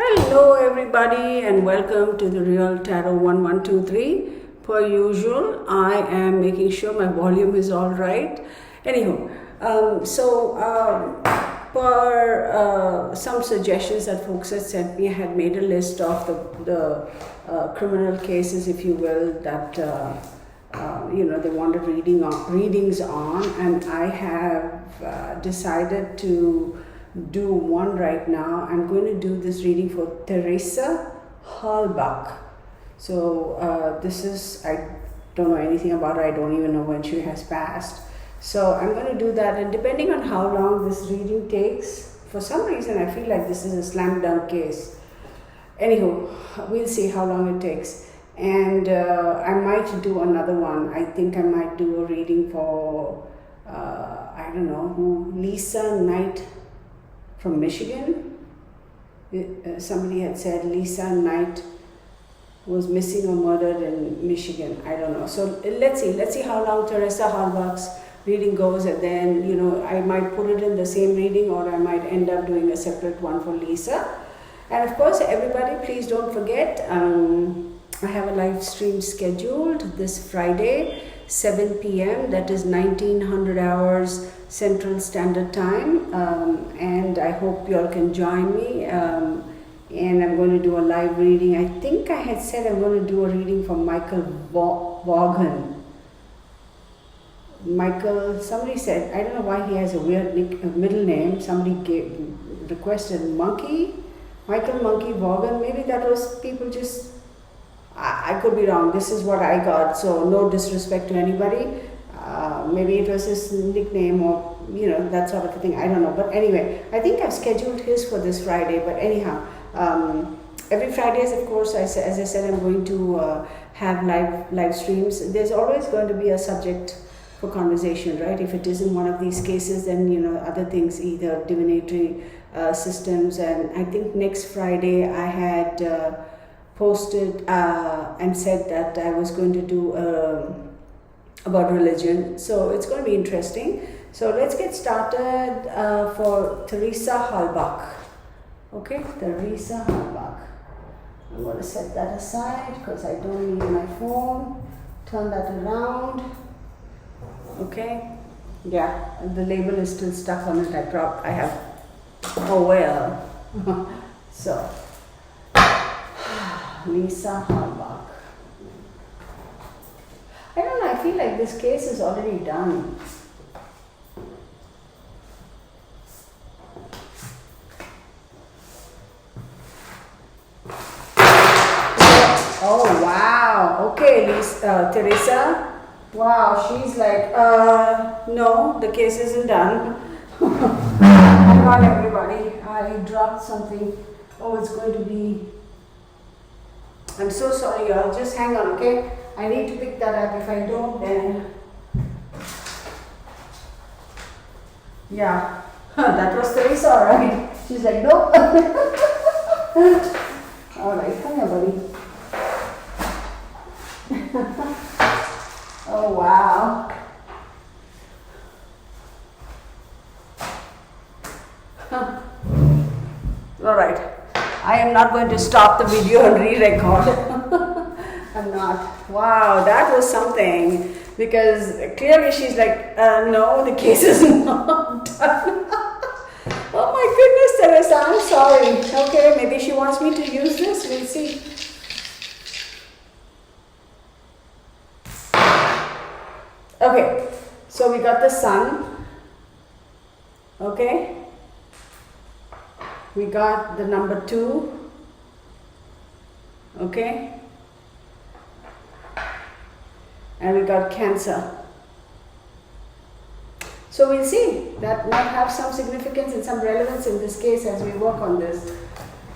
Hello everybody and welcome to the Real Tarot 1123. Per usual, I am making sure my volume is all right. Anywho, per some suggestions that folks had sent me, I had made a list of the criminal cases, if you will, that they wanted readings on, and I have decided to do one right now. I'm going to do this reading for Teresa Halbach. So this is, I don't know anything about her. I don't even know when she has passed. So I'm going to do that, and depending on how long this reading takes, for some reason I feel like this is a slam dunk case. Anywho, we'll see how long it takes. And I might do another one. I think I might do a reading for, I don't know who, Lisa Knight from Michigan. Somebody had said Lisa Knight was missing or murdered in Michigan. I don't know. So let's see how long Teresa Halbach's reading goes, and then I might put it in the same reading, or I might end up doing a separate one for Lisa. And of course, everybody, please don't forget, I have a live stream scheduled this Friday, 7 p.m. That is 1900 hours Central Standard Time, and I hope you all can join me. And I'm going to do a live reading. I think I had said I'm going to do a reading for Michael Vaughan. Michael, somebody said, I don't know why he has a weird middle name. Somebody requested Michael Monkey Vaughan. Maybe that was people just, I could be wrong. This is what I got, so no disrespect to anybody. Maybe it was his nickname, or that sort of a thing. I don't know. But anyway, I think I've scheduled his for this Friday. But anyhow, every Fridays, of course, as I said, I'm going to have live streams. There's always going to be a subject for conversation, right? If it isn't one of these cases, then other things, either divinatory systems. And I think next Friday I had posted and said that I was going to do about religion. So it's going to be interesting. So let's get started for Teresa Halbach. Okay, Teresa Halbach. I'm going to set that aside because I don't need my phone. Turn that around. Okay. Yeah, the label is still stuck on it. I have. Oh well. So, Lisa Halbach. I don't know. I feel like this case is already done. Oh wow. Okay, Teresa. Wow, she's like, no, the case isn't done. Hang on, everybody. I dropped something. Oh, it's going to be. I'm so sorry, y'all. Just hang on, okay? I need to pick that up. If I don't, then. Yeah. That was Teresa, all right? She's like, nope. All right, come here, buddy. Oh, wow. All right. I am not going to stop the video and re-record. I'm not. Wow, that was something. Because clearly she's like, no, the case is not done. Oh my goodness, Teresa, I'm sorry. Okay, maybe she wants me to use this. We'll see. Okay, so we got the sun. Okay. We got the number 2. Okay. And we got Cancer. So we'll see. That might have some significance and some relevance in this case as we work on this.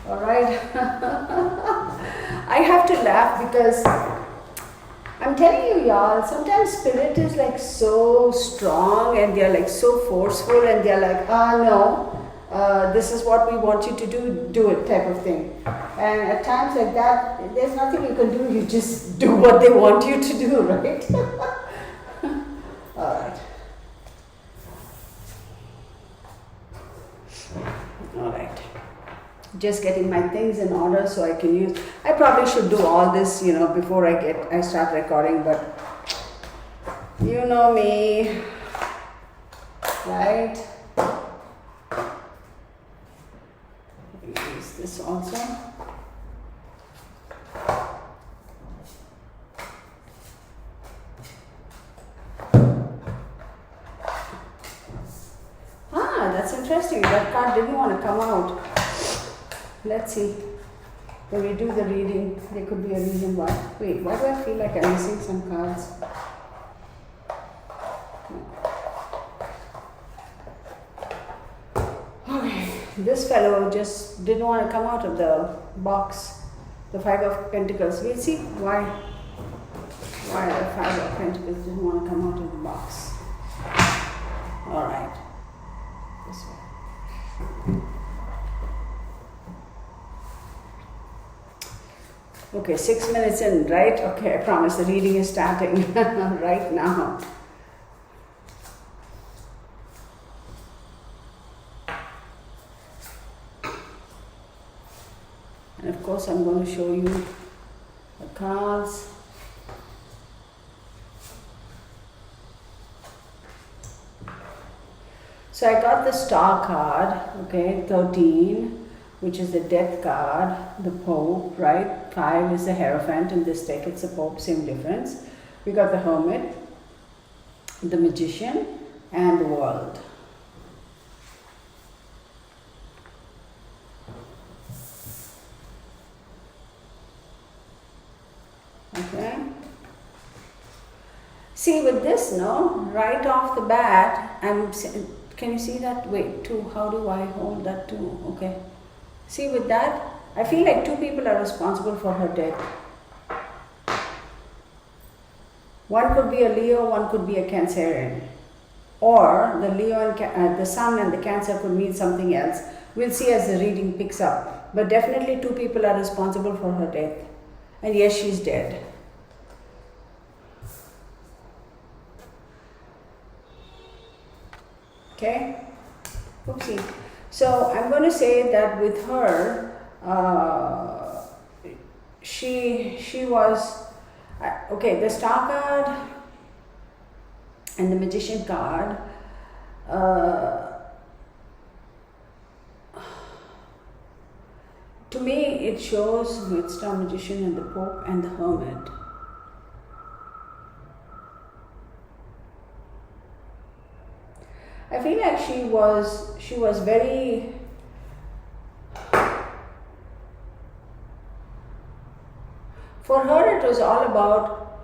All right. I have to laugh because I'm telling you, y'all, sometimes spirit is like so strong and they're like so forceful and they're like, no, this is what we want you to do it type of thing. And at times like that, there's nothing you can do, you just do what they want you to do, right? All right. All right. just getting my things in order so I can use. I probably should do all this, before I start recording, but you know me, right? Use this also. That's interesting. That card didn't want to come out. Let's see. When we do the reading, there could be a reason why. Wait, why do I feel like I'm missing some cards? Okay, this fellow just didn't want to come out of the box. The Five of Pentacles. We'll see why the Five of Pentacles didn't want to come out of the box. Alright. This way. Okay, 6 minutes in, right? Okay, I promise the reading is starting right now. And of course, I'm going to show you the cards. So I got the Star card, okay, 13, which is the Death card, the Pope, right? 5 is the Hierophant. In this deck, it's the Pope, same difference. We got the Hermit, the Magician, and the World. Okay. See, with this, right off the bat, can you see that? Wait, 2, how do I hold that 2? Okay. See, with that, I feel like 2 people are responsible for her death. One could be a Leo, one could be a Cancerian. Or the Leo and the Sun and the Cancer could mean something else. We'll see as the reading picks up. But definitely 2 people are responsible for her death. And yes, she's dead. Okay? Oopsie. So I'm going to say that with her, she was, okay, the Star card and the Magician card, to me it shows with Star, Magician and the Pope and the Hermit. I feel like she was very, for her it was all about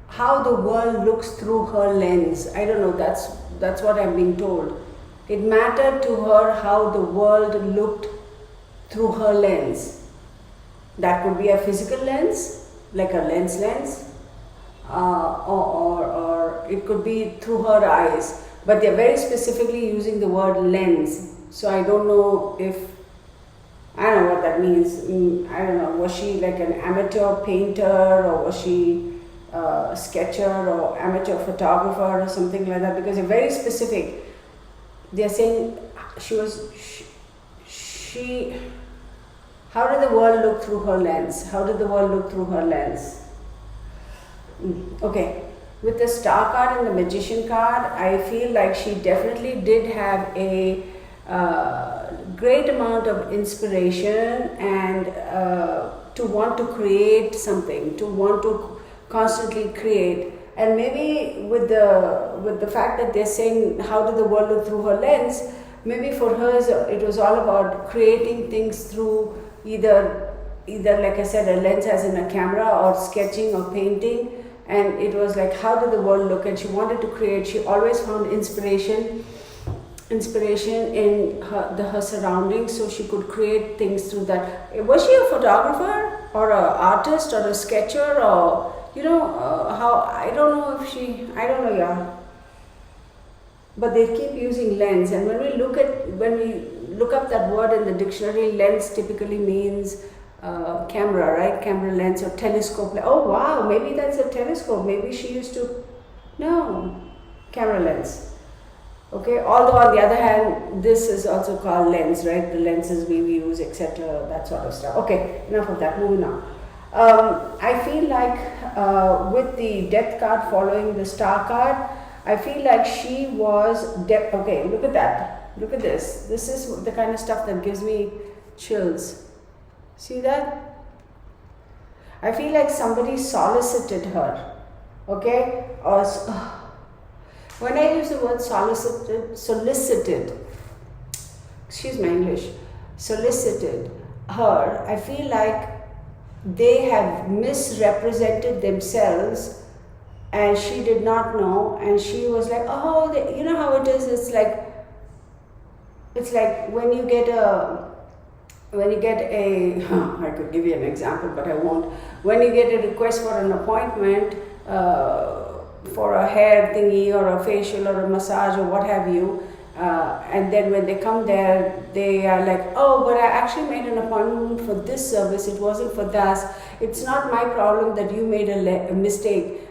how the world looks through her lens. I don't know, that's what I'm being told. It mattered to her how the world looked through her lens. That could be a physical lens, like a lens, or it could be through her eyes. But they're very specifically using the word lens. So I don't know I don't know what that means. I don't know, was she like an amateur painter, or was she a sketcher or amateur photographer or something like that? Because they're very specific. They're saying how did the world look through her lens? How did the world look through her lens? Okay. With the Star card and the Magician card, I feel like she definitely did have a great amount of inspiration and to want to create something, to want to constantly create. And maybe with the fact that they're saying how did the world look through her lens, maybe for her it was all about creating things through either like I said, a lens as in a camera, or sketching or painting. And it was like, how did the world look? And she wanted to create. She always found inspiration in her surroundings, so she could create things through that. Was she a photographer or an artist or a sketcher, or how? I don't know, yeah. But they keep using lens, and when we look up that word in the dictionary, lens typically means camera, right? Camera lens or telescope. Oh wow, maybe that's a telescope. Maybe she used to, no, camera lens. Okay, although on the other hand, this is also called lens, right? The lenses we use, etc., that sort of stuff. Okay, enough of that, moving on. I feel like with the death card following the star card, I feel like she was, okay, look at that. Look at this. This is the kind of stuff that gives me chills. See that? I feel like somebody solicited her. Okay? Or when I use the word solicited, excuse my English, solicited her, I feel like they have misrepresented themselves and she did not know, and she was like, oh, you know how it is, it's like when you get a, I could give you an example but I won't, when you get a request for an appointment for a hair thingy or a facial or a massage or what have you, and then when they come there, they are like, oh, but I actually made an appointment for this service, it wasn't for that. It's not my problem that you made a mistake.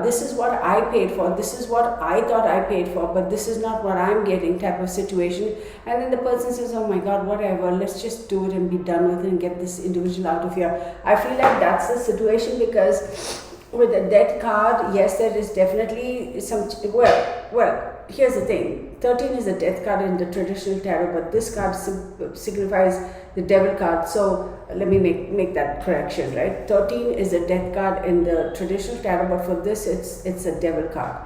This is what I paid for, this is what I thought I paid for, but this is not what I'm getting, type of situation. And then the person says, oh my god, whatever, let's just do it and be done with it and get this individual out of here. I feel like that's the situation, because with a death card, yes, there is definitely some, well, here's the thing. 13 is a death card in the traditional tarot, but this card signifies the devil card. So let me make that correction, right? 13 is a death card in the traditional tarot, but for this, it's a devil card.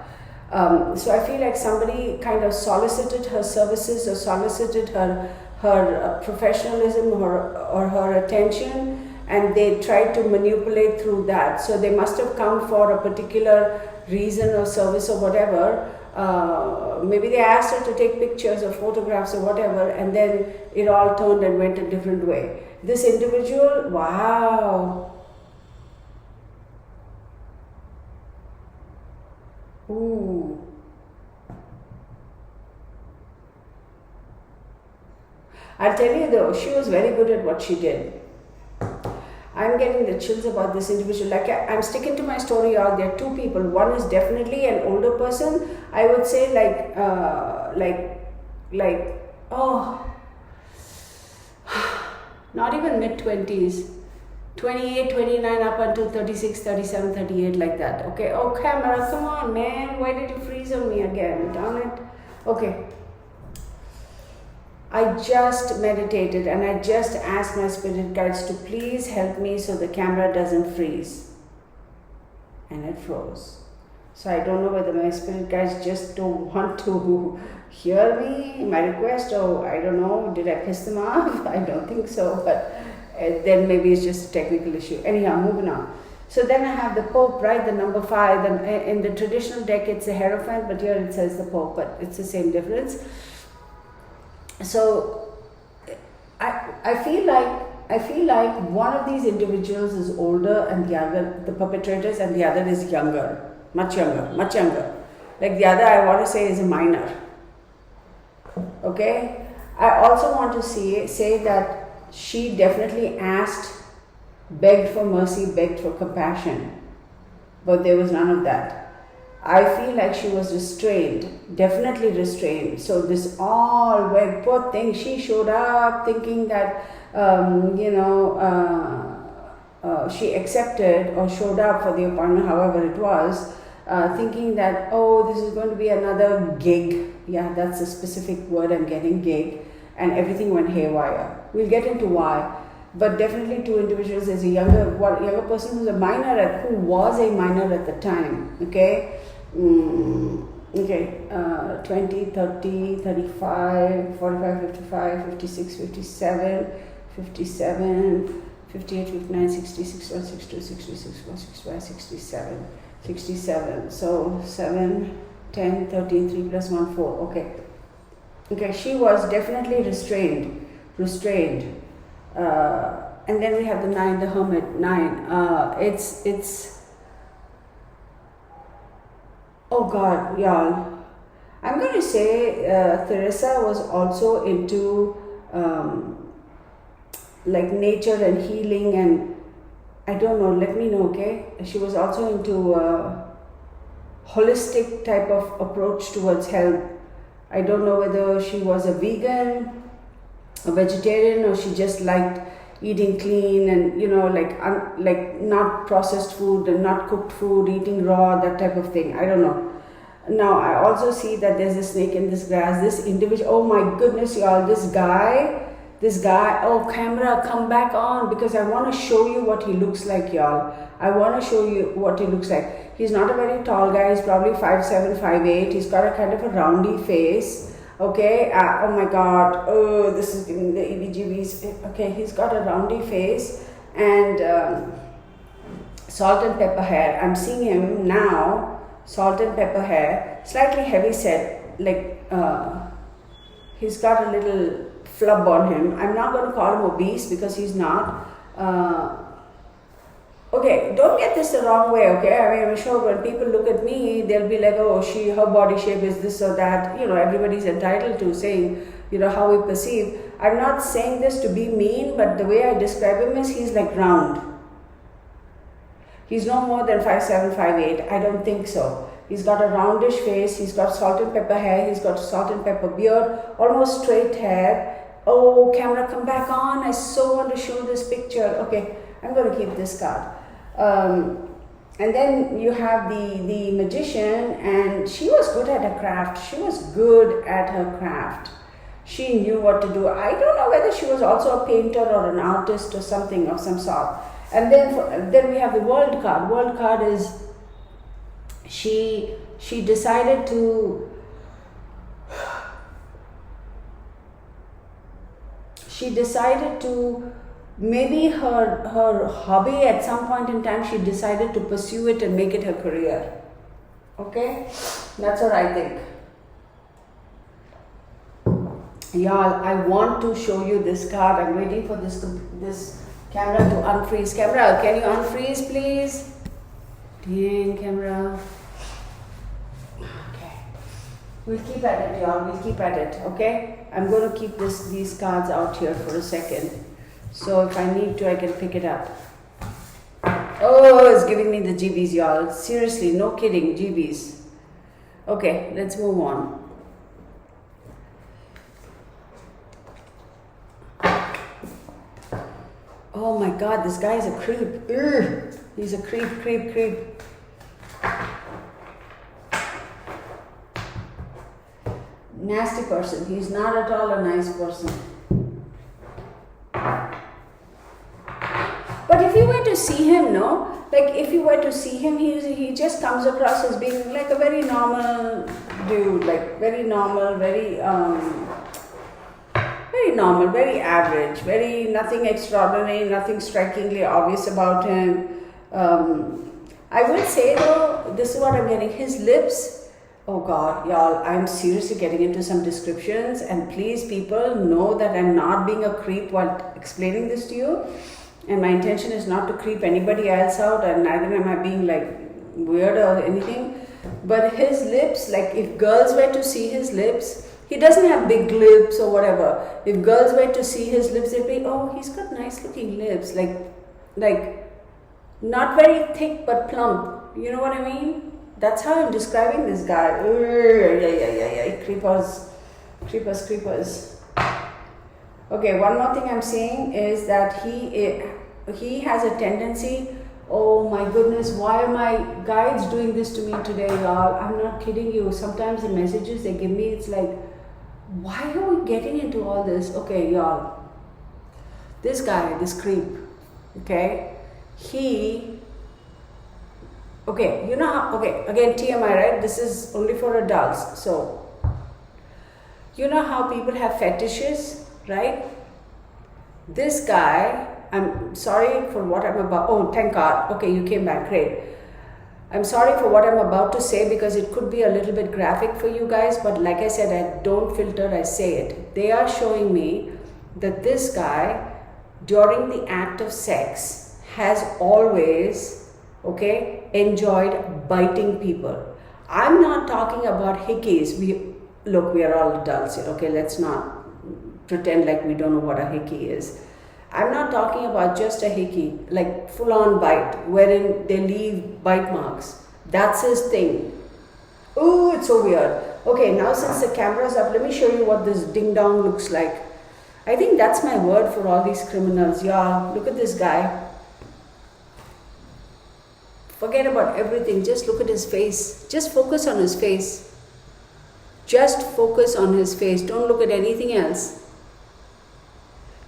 So I feel like somebody kind of solicited her services or solicited her professionalism or her attention, and they tried to manipulate through that. So they must have come for a particular reason or service or whatever. Maybe they asked her to take pictures or photographs or whatever, and then it all turned and went a different way. This individual, wow. Ooh. I'll tell you though, she was very good at what she did. I'm getting the chills about this individual. Like, I'm sticking to my story out. There are two people. One is definitely an older person. I would say not even mid-20s. 28, 29 up until 36, 37, 38, like that. Okay, oh camera, come on man. Why did you freeze on me again? Darn it. Okay. I just meditated and I just asked my spirit guides to please help me so the camera doesn't freeze. And it froze. So I don't know whether my spirit guides just don't want to hear me, my request, or I don't know, did I piss them off? I don't think so, but then maybe it's just a technical issue. Anyhow, moving on. So then I have the Pope, right, the number 5. In the traditional deck it's the Hierophant, but here it says the Pope, but it's the same difference. So I feel like one of these individuals is older and the other, the perpetrators, and the other is younger, much younger. Like the other, I want to say, is a minor. Okay. I also want to say that she definitely asked, begged for mercy, begged for compassion, but there was none of that. I feel like she was restrained, definitely restrained. So this all went, poor thing, she showed up thinking that, she accepted or showed up for the appointment, however it was, thinking that, oh, this is going to be another gig. Yeah, that's a specific word I'm getting, gig. And everything went haywire. We'll get into why. But definitely two individuals. There's a younger person who was a minor at the time. Okay. 20, 30, 35, 45, 55, 56, 57, 57, 58, 59, 60, 61, 62, 63, 64, 65, 67, 67. So 7, 10, 13, 3 plus 1, 4. Okay. Okay, she was definitely restrained. And then we have the 9, the Hermit, 9. It's oh God, y'all. I'm going to say Theresa was also into like nature and healing, and I don't know, let me know, okay? She was also into holistic type of approach towards health. I don't know whether she was a vegan, a vegetarian, or she just liked eating clean and like not processed food and not cooked food, eating raw, that type of thing. I don't know. Now I also see that there's a snake in this grass. This individual, oh my goodness, y'all, this guy, oh camera, come back on, because I want to show you what he looks like, y'all. I want to show you what he looks like. He's not a very tall guy. He's probably 5'7", 5'8". He's got a kind of a roundy face. Okay, oh my god, oh, this is giving the EBGBs. Okay, he's got a roundy face and salt and pepper hair. I'm seeing him now, salt and pepper hair, slightly heavy set, like he's got a little flub on him. I'm not going to call him obese because he's not. Okay, don't get this the wrong way, okay? I mean, I'm sure when people look at me, they'll be like, oh, her body shape is this or that. Everybody's entitled to saying, how we perceive. I'm not saying this to be mean, but the way I describe him is he's like round. He's no more than 5'7", 5'8". I don't think so. He's got a roundish face. He's got salt and pepper hair. He's got salt and pepper beard, almost straight hair. Oh, camera, come back on. I so want to show this picture. Okay, I'm going to keep this card. And then you have the magician, and she was good at her craft. She was good at her craft. She knew what to do. I don't know whether she was also a painter or an artist or something of some sort. And then we have the world card. World card is she decided to maybe her hobby at some point in time, she decided to pursue it and make it her career. Okay, that's what I think. Y'all, I want to show you this card. I'm waiting for this camera to unfreeze. Camera, can you unfreeze please? Dang, camera. Okay, we'll keep at it, y'all. We'll keep at it. Okay, I'm going to keep these cards out here for a second. So if I need to, I can pick it up. Oh, it's giving me the GBs, y'all. Seriously, no kidding, GBs. Okay, let's move on. Oh my god, this guy is a creep. Ugh. He's a creep. Nasty person. He's not at all a nice person. But if you were to see him, he just comes across as being like a very normal dude, like very normal, very normal, very average, very nothing extraordinary, nothing strikingly obvious about him. I will say though, this is what I'm getting, his lips, oh god, y'all, I'm seriously getting into some descriptions, and please people know that I'm not being a creep while explaining this to you. And my intention is not to creep anybody else out, and neither am I being like weird or anything. But his lips, like if girls were to see his lips, he doesn't have big lips or whatever. If girls were to see his lips, they'd be, oh, he's got nice looking lips. Like not very thick but plump. You know what I mean? That's how I'm describing this guy. Yeah. Creepers. Okay, one more thing I'm saying is that he has a tendency, oh my goodness, why are my guides doing this to me today, y'all? I'm not kidding you. Sometimes the messages they give me, it's like, why are we getting into all this? Okay, y'all, this guy, this creep, okay, again, TMI, right? This is only for adults. So, you know how people have fetishes? Right? This guy, I'm sorry for what I'm about. Oh, thank God. Okay, you came back. Great. I'm sorry for what I'm about to say because it could be a little bit graphic for you guys, but like I said, I don't filter, I say it. They are showing me that this guy, during the act of sex, has always, enjoyed biting people. I'm not talking about hickeys. We are all adults here, okay? Let's not pretend like we don't know what a hickey is. I'm not talking about just a hickey, like full-on bite, wherein they leave bite marks. That's his thing. Ooh, it's so weird. Okay, now since the camera's up, let me show you what this ding dong looks like. I think that's my word for all these criminals. Yeah, look at this guy. Forget about everything, just look at his face. Just focus on his face. Just focus on his face, don't look at anything else.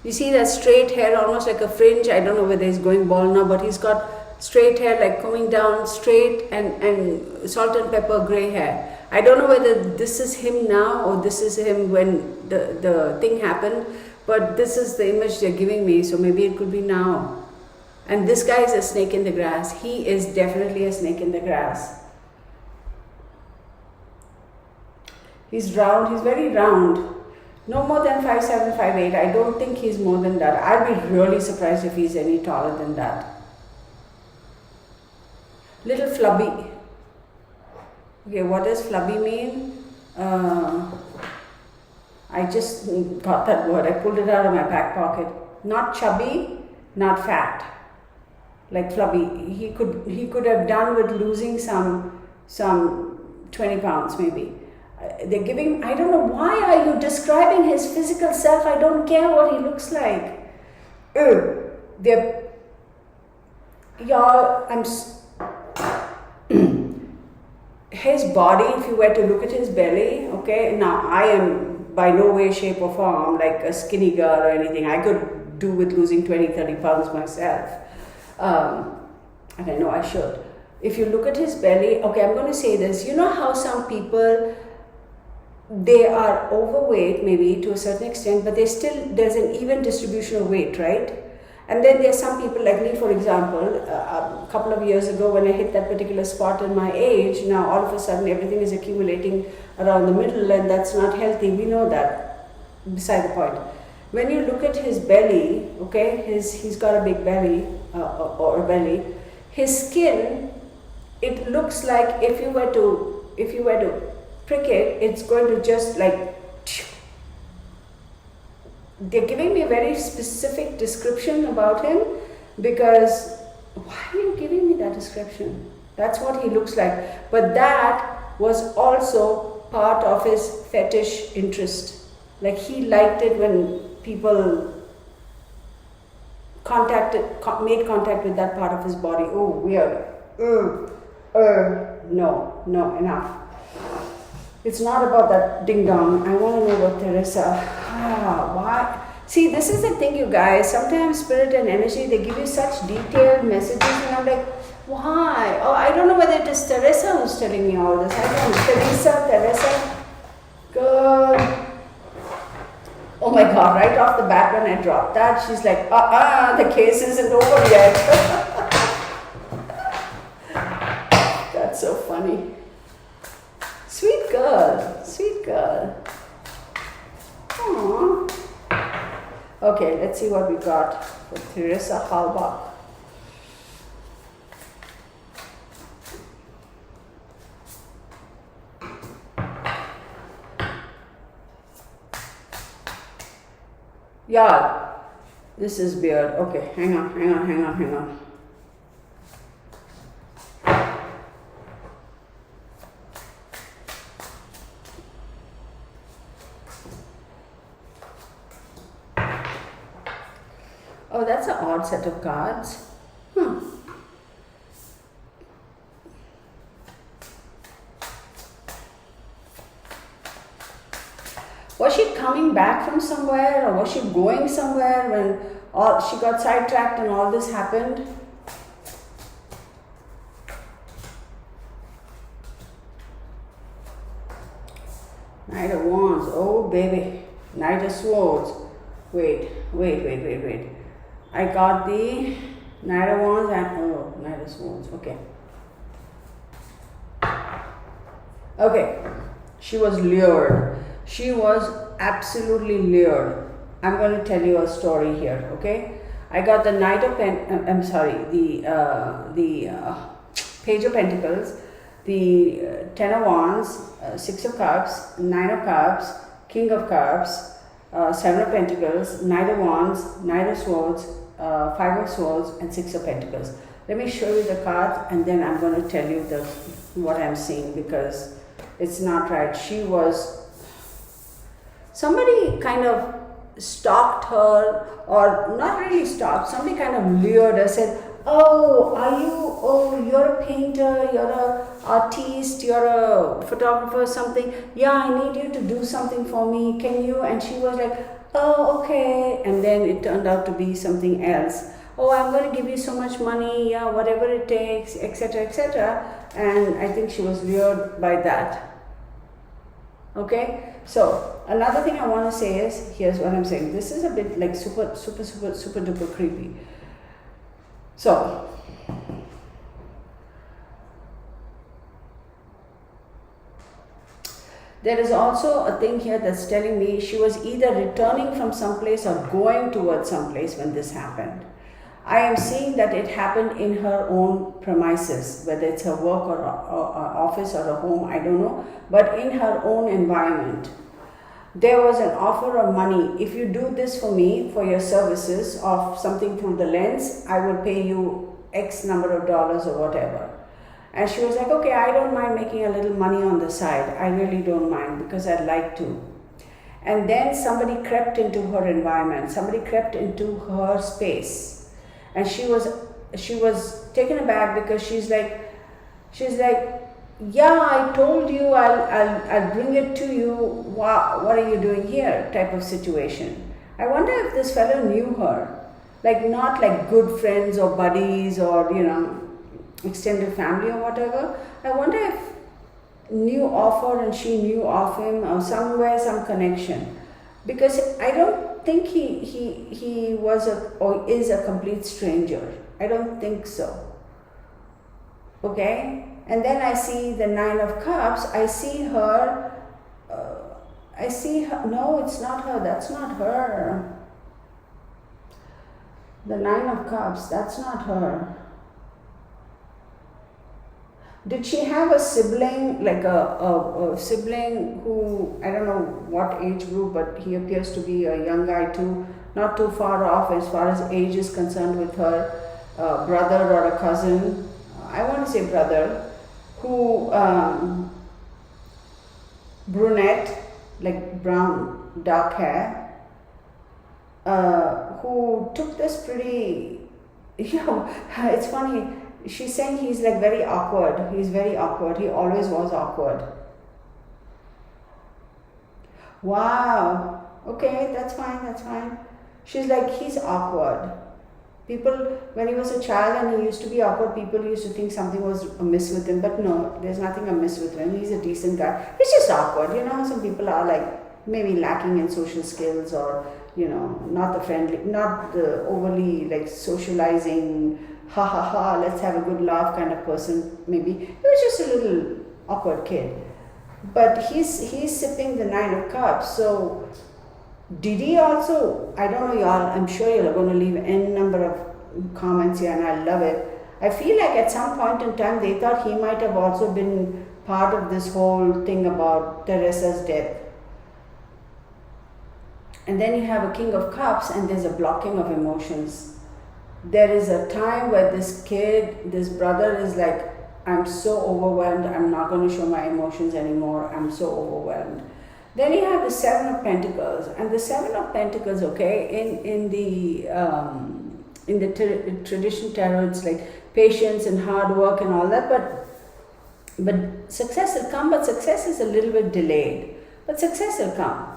You see that straight hair, almost like a fringe. I don't know whether he's going bald now, but he's got straight hair like coming down straight, and salt and pepper gray hair. I don't know whether this is him now or this is him when the thing happened, but this is the image they're giving me, so maybe it could be now. And this guy is a snake in the grass. He is definitely a snake in the grass. He's round, he's very round. No more than 5'7", 5'8". I don't think he's more than that. I'd be really surprised if he's any taller than that. Little flubby. Okay, what does flubby mean? I just got that word. I pulled it out of my back pocket. Not chubby, not fat. Like flubby. He could have done with losing some 20 pounds maybe. They're giving, I don't know, why are you describing his physical self? I don't care what he looks like. His body, if you were to look at his belly, okay, now I am by no way, shape or form like a skinny girl or anything. I could do with losing 20, 30 pounds myself. And I know I should. If you look at his belly, okay, I'm going to say this. You know how some people, they are overweight maybe to a certain extent, but there's an even distribution of weight, right? And then there's some people like me, for example, a couple of years ago when I hit that particular spot in my age, now all of a sudden everything is accumulating around the middle, and that's not healthy. We know that, beside the point. When you look at his belly, okay, he's got a big belly, or a belly, his skin, it looks like if you were to prick it, it's going to just like, they're giving me a very specific description about him, because why are you giving me that description? That's what he looks like. But that was also part of his fetish interest. Like he liked it when people made contact with that part of his body. Oh, weird. No, enough. It's not about that ding dong. I want to know what Teresa. Why? See, this is the thing, you guys. Sometimes spirit and energy, they give you such detailed messages, and I'm like, why? Oh, I don't know whether it is Teresa who's telling me all this. I don't know. Teresa, good. Oh my God! Right off the bat, when I dropped that, she's like, the case isn't over yet. That's so funny. Sweet girl, sweet girl. Aww. Okay, let's see what we got for Teresa Halbach. Yeah, this is weird. Okay, hang on. Oh, that's an odd set of cards. Was she coming back from somewhere, or was she going somewhere when she got sidetracked and all this happened? Knight of Wands. Oh, baby. Knight of Swords. Wait. I got the Knight of Wands and Knight of Swords. Okay. She was lured. She was absolutely lured. I'm going to tell you a story here. Okay. I got the Knight of the Page of Pentacles, the Ten of Wands, Six of Cups, Nine of Cups, King of Cups, Seven of Pentacles, Knight of Wands, Knight of Swords, Five of Swords, and Six of Pentacles. Let me show you the cards, and then I'm going to tell you what I'm seeing, because it's not right. Somebody kind of stalked her, or not really stalked, somebody kind of lured her, said, you're a painter, you're a artist, you're a photographer, something. Yeah, I need you to do something for me. Can you? And she was like, oh, okay. And then it turned out to be something else. Oh, I'm going to give you so much money, yeah, whatever it takes, etc., etc. And I think she was lured by that. Okay, so another thing I want to say is, here's what I'm saying. This is a bit like super duper creepy. So, there is also a thing here that's telling me she was either returning from someplace or going towards someplace when this happened. I am seeing that it happened in her own premises, whether it's her work or office or a home, I don't know, but in her own environment. There was an offer of money. If you do this for me, for your services of something through the lens, I will pay you X number of dollars or whatever. And she was like, okay, I don't mind making a little money on the side. I really don't mind, because I'd like to. And then somebody crept into her environment. Somebody crept into her space. And she was taken aback, because she's like, yeah, I told you I'll bring it to you. Wow, what are you doing here? Type of situation. I wonder if this fellow knew her, like not like good friends or buddies or extended family or whatever. I wonder if knew of her and she knew of him, or somewhere some connection, because I don't think he was or is a complete stranger. I don't think so. Okay. And then I see the Nine of Cups. I see her. No, it's not her. That's not her. The Nine of Cups. That's not her. Did she have a sibling, like a sibling who, I don't know what age group, but he appears to be a young guy too, not too far off as far as age is concerned with her, brother or a cousin. I want to say brother. Who brunette, like brown, dark hair, who took this pretty, it's funny, she's saying he's like very awkward. He's very awkward. He always was awkward. Wow. Okay, that's fine. She's like, he's awkward. People, when he was a child and he used to be awkward, people used to think something was amiss with him. But no, there's nothing amiss with him. He's a decent guy. He's just awkward. Some people are like maybe lacking in social skills, or, not the overly like socializing, let's have a good laugh kind of person. Maybe he was just a little awkward kid. But he's sipping the Nine of Cups. So did he also, I don't know, y'all, I'm sure you're going to leave n number of comments here, and I love it. I feel like at some point in time they thought he might have also been part of this whole thing about Teresa's death. And then you have a King of Cups, and there's a blocking of emotions. There is a time where this brother is like, I'm so overwhelmed, I'm not going to show my emotions anymore, I'm so overwhelmed. Then you have the Seven of Pentacles, and the Seven of Pentacles, okay, in the traditional tarot, it's like patience and hard work and all that, but success will come, but success is a little bit delayed, but success will come.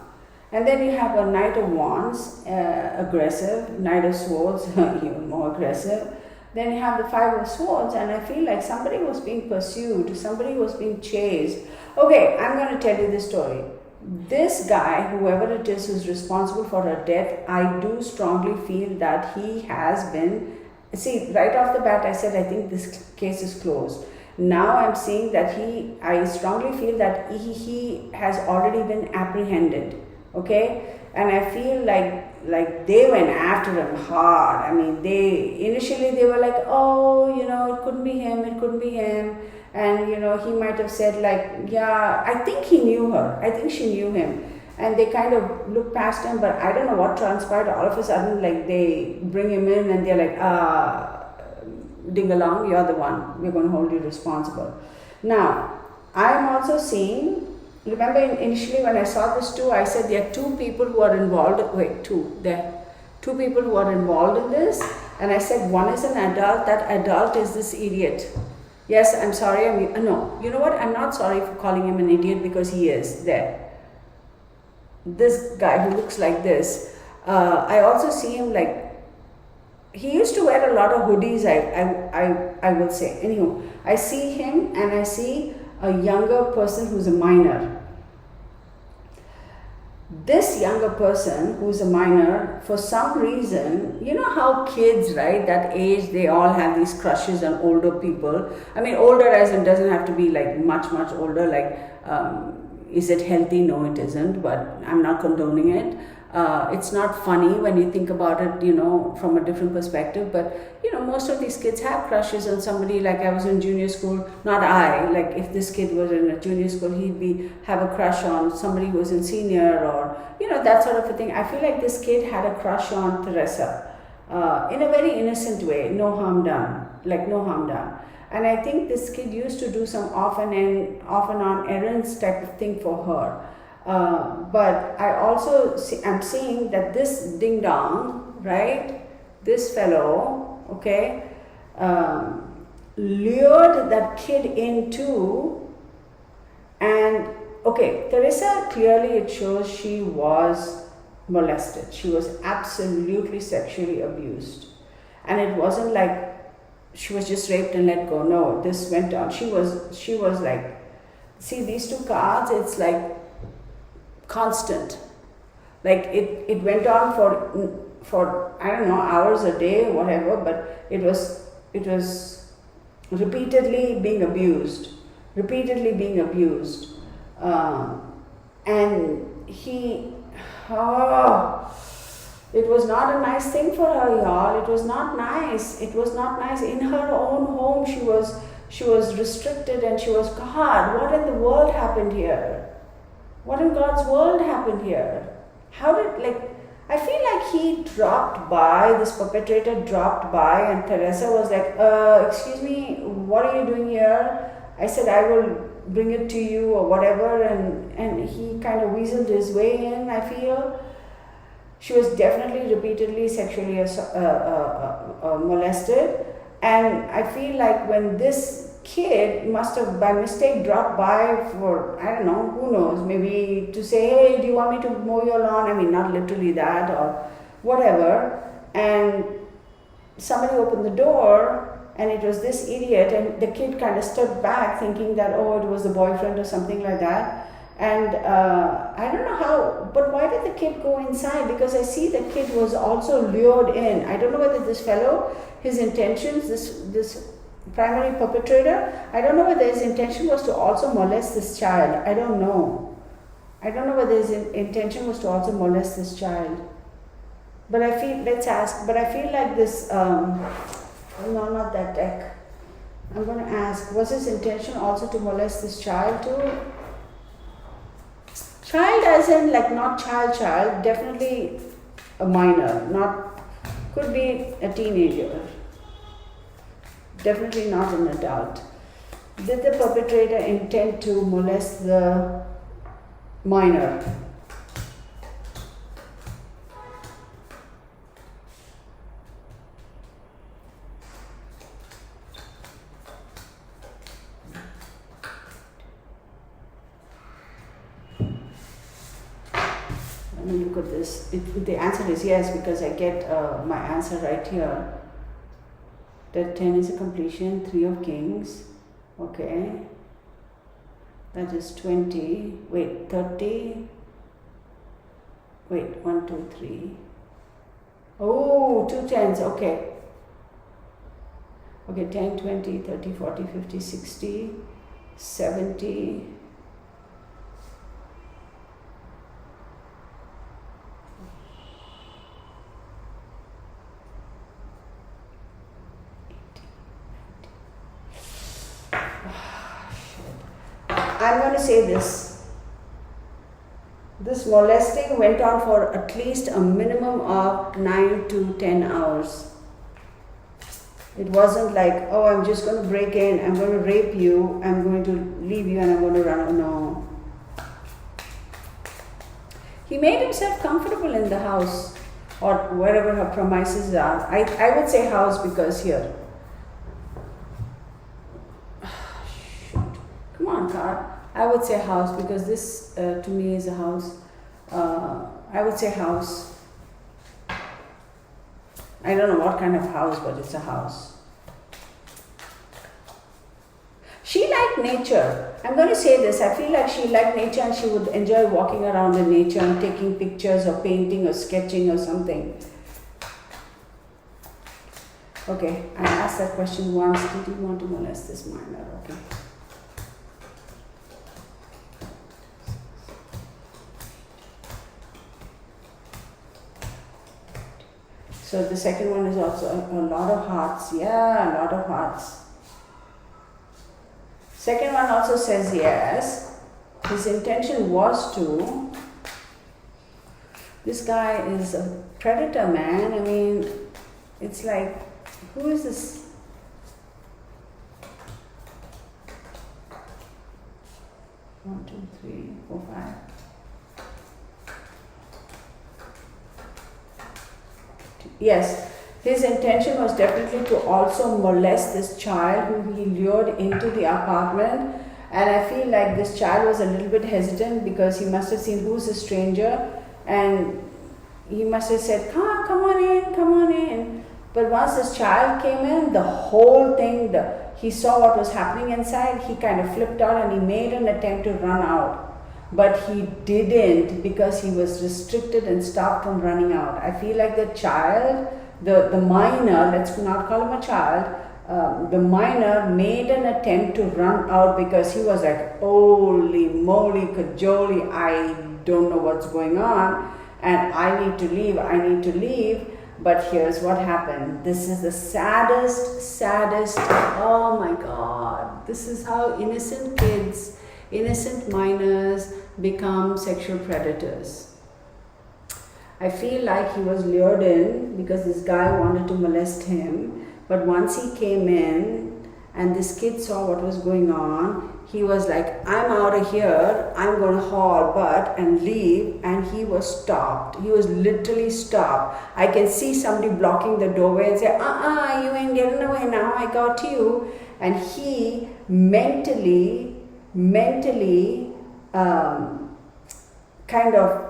And then you have a Knight of Wands, aggressive, Knight of Swords, even more aggressive. Then you have the Five of Swords, and I feel like somebody was being pursued, somebody was being chased. Okay, I'm going to tell you this story. This guy, whoever it is who's responsible for her death, I do strongly feel that he has been, see, right off the bat I said I think this case is closed. Now I'm seeing that I strongly feel that he has already been apprehended, okay? And I feel like they went after him hard. I mean, initially they were like, oh, it couldn't be him. And, he might have said like, yeah, I think he knew her. I think she knew him. And they kind of looked past him, but I don't know what transpired. All of a sudden, like, they bring him in and they're like, ding along, you're the one. We're going to hold you responsible. Now, I am also seeing, remember initially when I saw this too, I said there are two people who are involved, there are two people who are involved in this, and I said one is an adult, that adult is this idiot. Yes, I'm sorry, no, you know what, I'm not sorry for calling him an idiot because he is there. This guy who looks like this, I also see him like, he used to wear a lot of hoodies, I will say. Anyway, I see him and I see a younger person who's a minor. This younger person who's a minor, for some reason, you know how kids, right, that age, they all have these crushes on older people. I mean, older as in doesn't have to be like much older, like, is it healthy? No, it isn't, but I'm not condoning it. It's not funny when you think about it, you know, from a different perspective, but you know, most of these kids have crushes on somebody. Like I was in junior school, not I, like if this kid was in a junior school, he'd have a crush on somebody who was in senior, or you know, that sort of a thing. I feel like this kid had a crush on Teresa, in a very innocent way, no harm done, like no harm done. And I think this kid used to do some off and on errands type of thing for her. But I also I'm seeing that this ding dong, right, this fellow, okay, lured that kid into, and okay, Teresa, clearly it shows she was molested. She was absolutely sexually abused, and it wasn't like she was just raped and let go. No, this went on. She was like, see these two cards, it's like constant, like it went on for I don't know, hours a day, whatever, but it was repeatedly being abused, and he, it was not a nice thing for her, y'all. It was not nice. In her own home, she was restricted, and she was, God, what in the world happened here? What in God's world happened here? How did, like, I feel like this perpetrator dropped by, and Teresa was like, excuse me, what are you doing here? I said, I will bring it to you or whatever, and he kind of weaseled his way in, I feel. She was definitely repeatedly sexually molested, and I feel like when this kid must have by mistake dropped by for, I don't know, who knows, maybe to say, hey, do you want me to mow your lawn? I mean, not literally that or whatever, and somebody opened the door and it was this idiot, and the kid kind of stood back thinking that, oh, it was the boyfriend or something like that. And I don't know how, but why did the kid go inside? Because I see the kid was also lured in. I don't know whether this fellow, his intentions, this primary perpetrator, I don't know whether his intention was to also molest this child. I don't know whether his intention was to also molest this child. But I feel, let's ask, but I feel like this, no, not that deck. I'm going to ask, was his intention also to molest this child too? Child as in like not child, definitely a minor, not, could be a teenager, definitely not an adult. Did the perpetrator intend to molest the minor? Look at this. The answer is yes, because I get my answer right here. That 10 is a completion, 3 of kings. Okay. That is 20. Wait, 30. Wait, 1, 2, 3. Oh, 2 tens. Okay. Okay, 10, 20, 30, 40, 50, 60, 70. I'm going to say this. This molesting went on for at least a minimum of 9 to 10 hours. It wasn't like, oh, I'm just going to break in, I'm going to rape you, I'm going to leave you, and I'm going to run. No. He made himself comfortable in the house or wherever her premises are. I would say house because here. Shoot. Come on, car. I would say house because this to me is a house. I would say house. I don't know what kind of house, but it's a house. She liked nature. I'm going to say this. I feel like she liked nature and she would enjoy walking around in nature and taking pictures or painting or sketching or something. Okay, I asked that question once. Did you want to molest this minor? Okay. So the second one is also a lot of hearts. Yeah, a lot of hearts. Second one also says yes. His intention was to. This guy is a predator, man. I mean, it's like, who is this? One, two, three, four, five. Yes, his intention was definitely to also molest this child whom he lured into the apartment. And I feel like this child was a little bit hesitant because he must have seen who's a stranger and he must have said, come on in, come on in. But once this child came in, the whole thing, he saw what was happening inside, he kind of flipped out and he made an attempt to run out. But he didn't because he was restricted and stopped from running out. I feel like the child, the minor, let's not call him a child, the minor made an attempt to run out because he was like, holy moly, cajoli, I don't know what's going on and I need to leave, I need to leave. But here's what happened. This is the saddest, oh my God. This is how innocent kids, innocent minors become sexual predators. I feel like he was lured in because this guy wanted to molest him, but once he came in and this kid saw what was going on, he was like, I'm out of here, I'm going to haul butt and leave, and he was stopped. He was literally stopped. I can see somebody blocking the doorway and say, you ain't getting away now, I got you. And he mentally kind of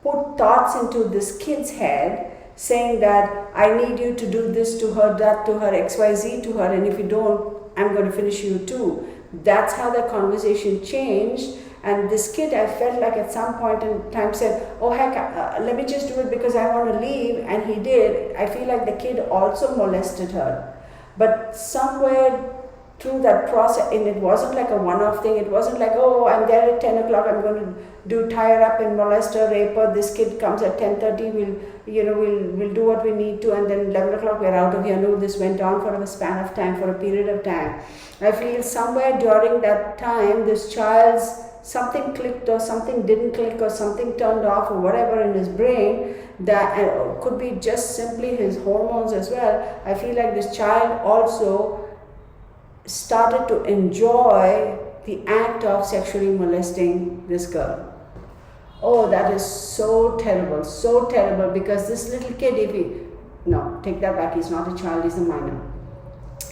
put thoughts into this kid's head saying that I need you to do this to her, that to her, XYZ to her, and if you don't, I'm going to finish you too. That's how the conversation changed. And this kid, I felt like at some point in time said, oh heck, let me just do it because I want to leave, and he did. I feel like the kid also molested her. But somewhere through that process, and it wasn't like a one-off thing, it wasn't like, oh, I'm there at 10 o'clock, I'm going to tie her up and molest her, rape her, this kid comes at 10:30, we'll do what we need to, and then 11 o'clock we're out of here. No, this went on for a span of time, for a period of time. I feel somewhere during that time, this child's something clicked or something didn't click or something turned off or whatever in his brain, that could be just simply his hormones as well. I feel like this child also started to enjoy the act of sexually molesting this girl. Oh, that is so terrible, because this little kid, no, take that back, he's not a child, he's a minor.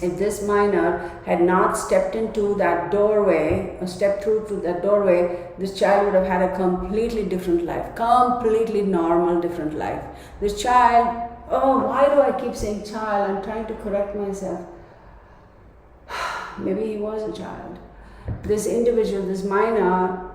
If this minor had not stepped into that doorway, or stepped through to that doorway, this child would have had a completely different life, completely normal, different life. This child, oh, why do I keep saying child? I'm trying to correct myself. Maybe he was a child. This individual, this minor,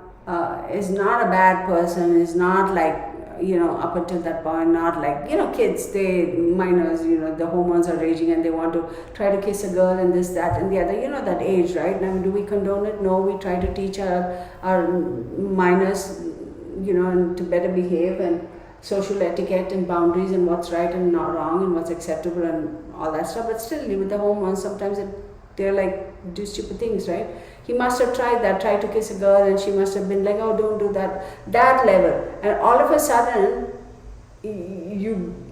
is not a bad person, is not like, up until that point, not like, kids, minors, the hormones are raging and they want to try to kiss a girl and this, that and the other, that age, right? Now, do we condone it? No, we try to teach our minors, to better behave and social etiquette and boundaries and what's right and not wrong and what's acceptable and all that stuff. But still, with the hormones, sometimes they're like, do stupid things, right? He must have tried to kiss a girl, and she must have been like, oh, don't do that, that level. And all of a sudden,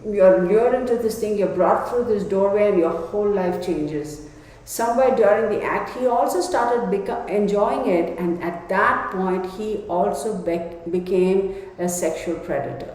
you're lured into this thing, you're brought through this doorway, and your whole life changes. Somewhere during the act, he also started enjoying it, and at that point, he also became a sexual predator.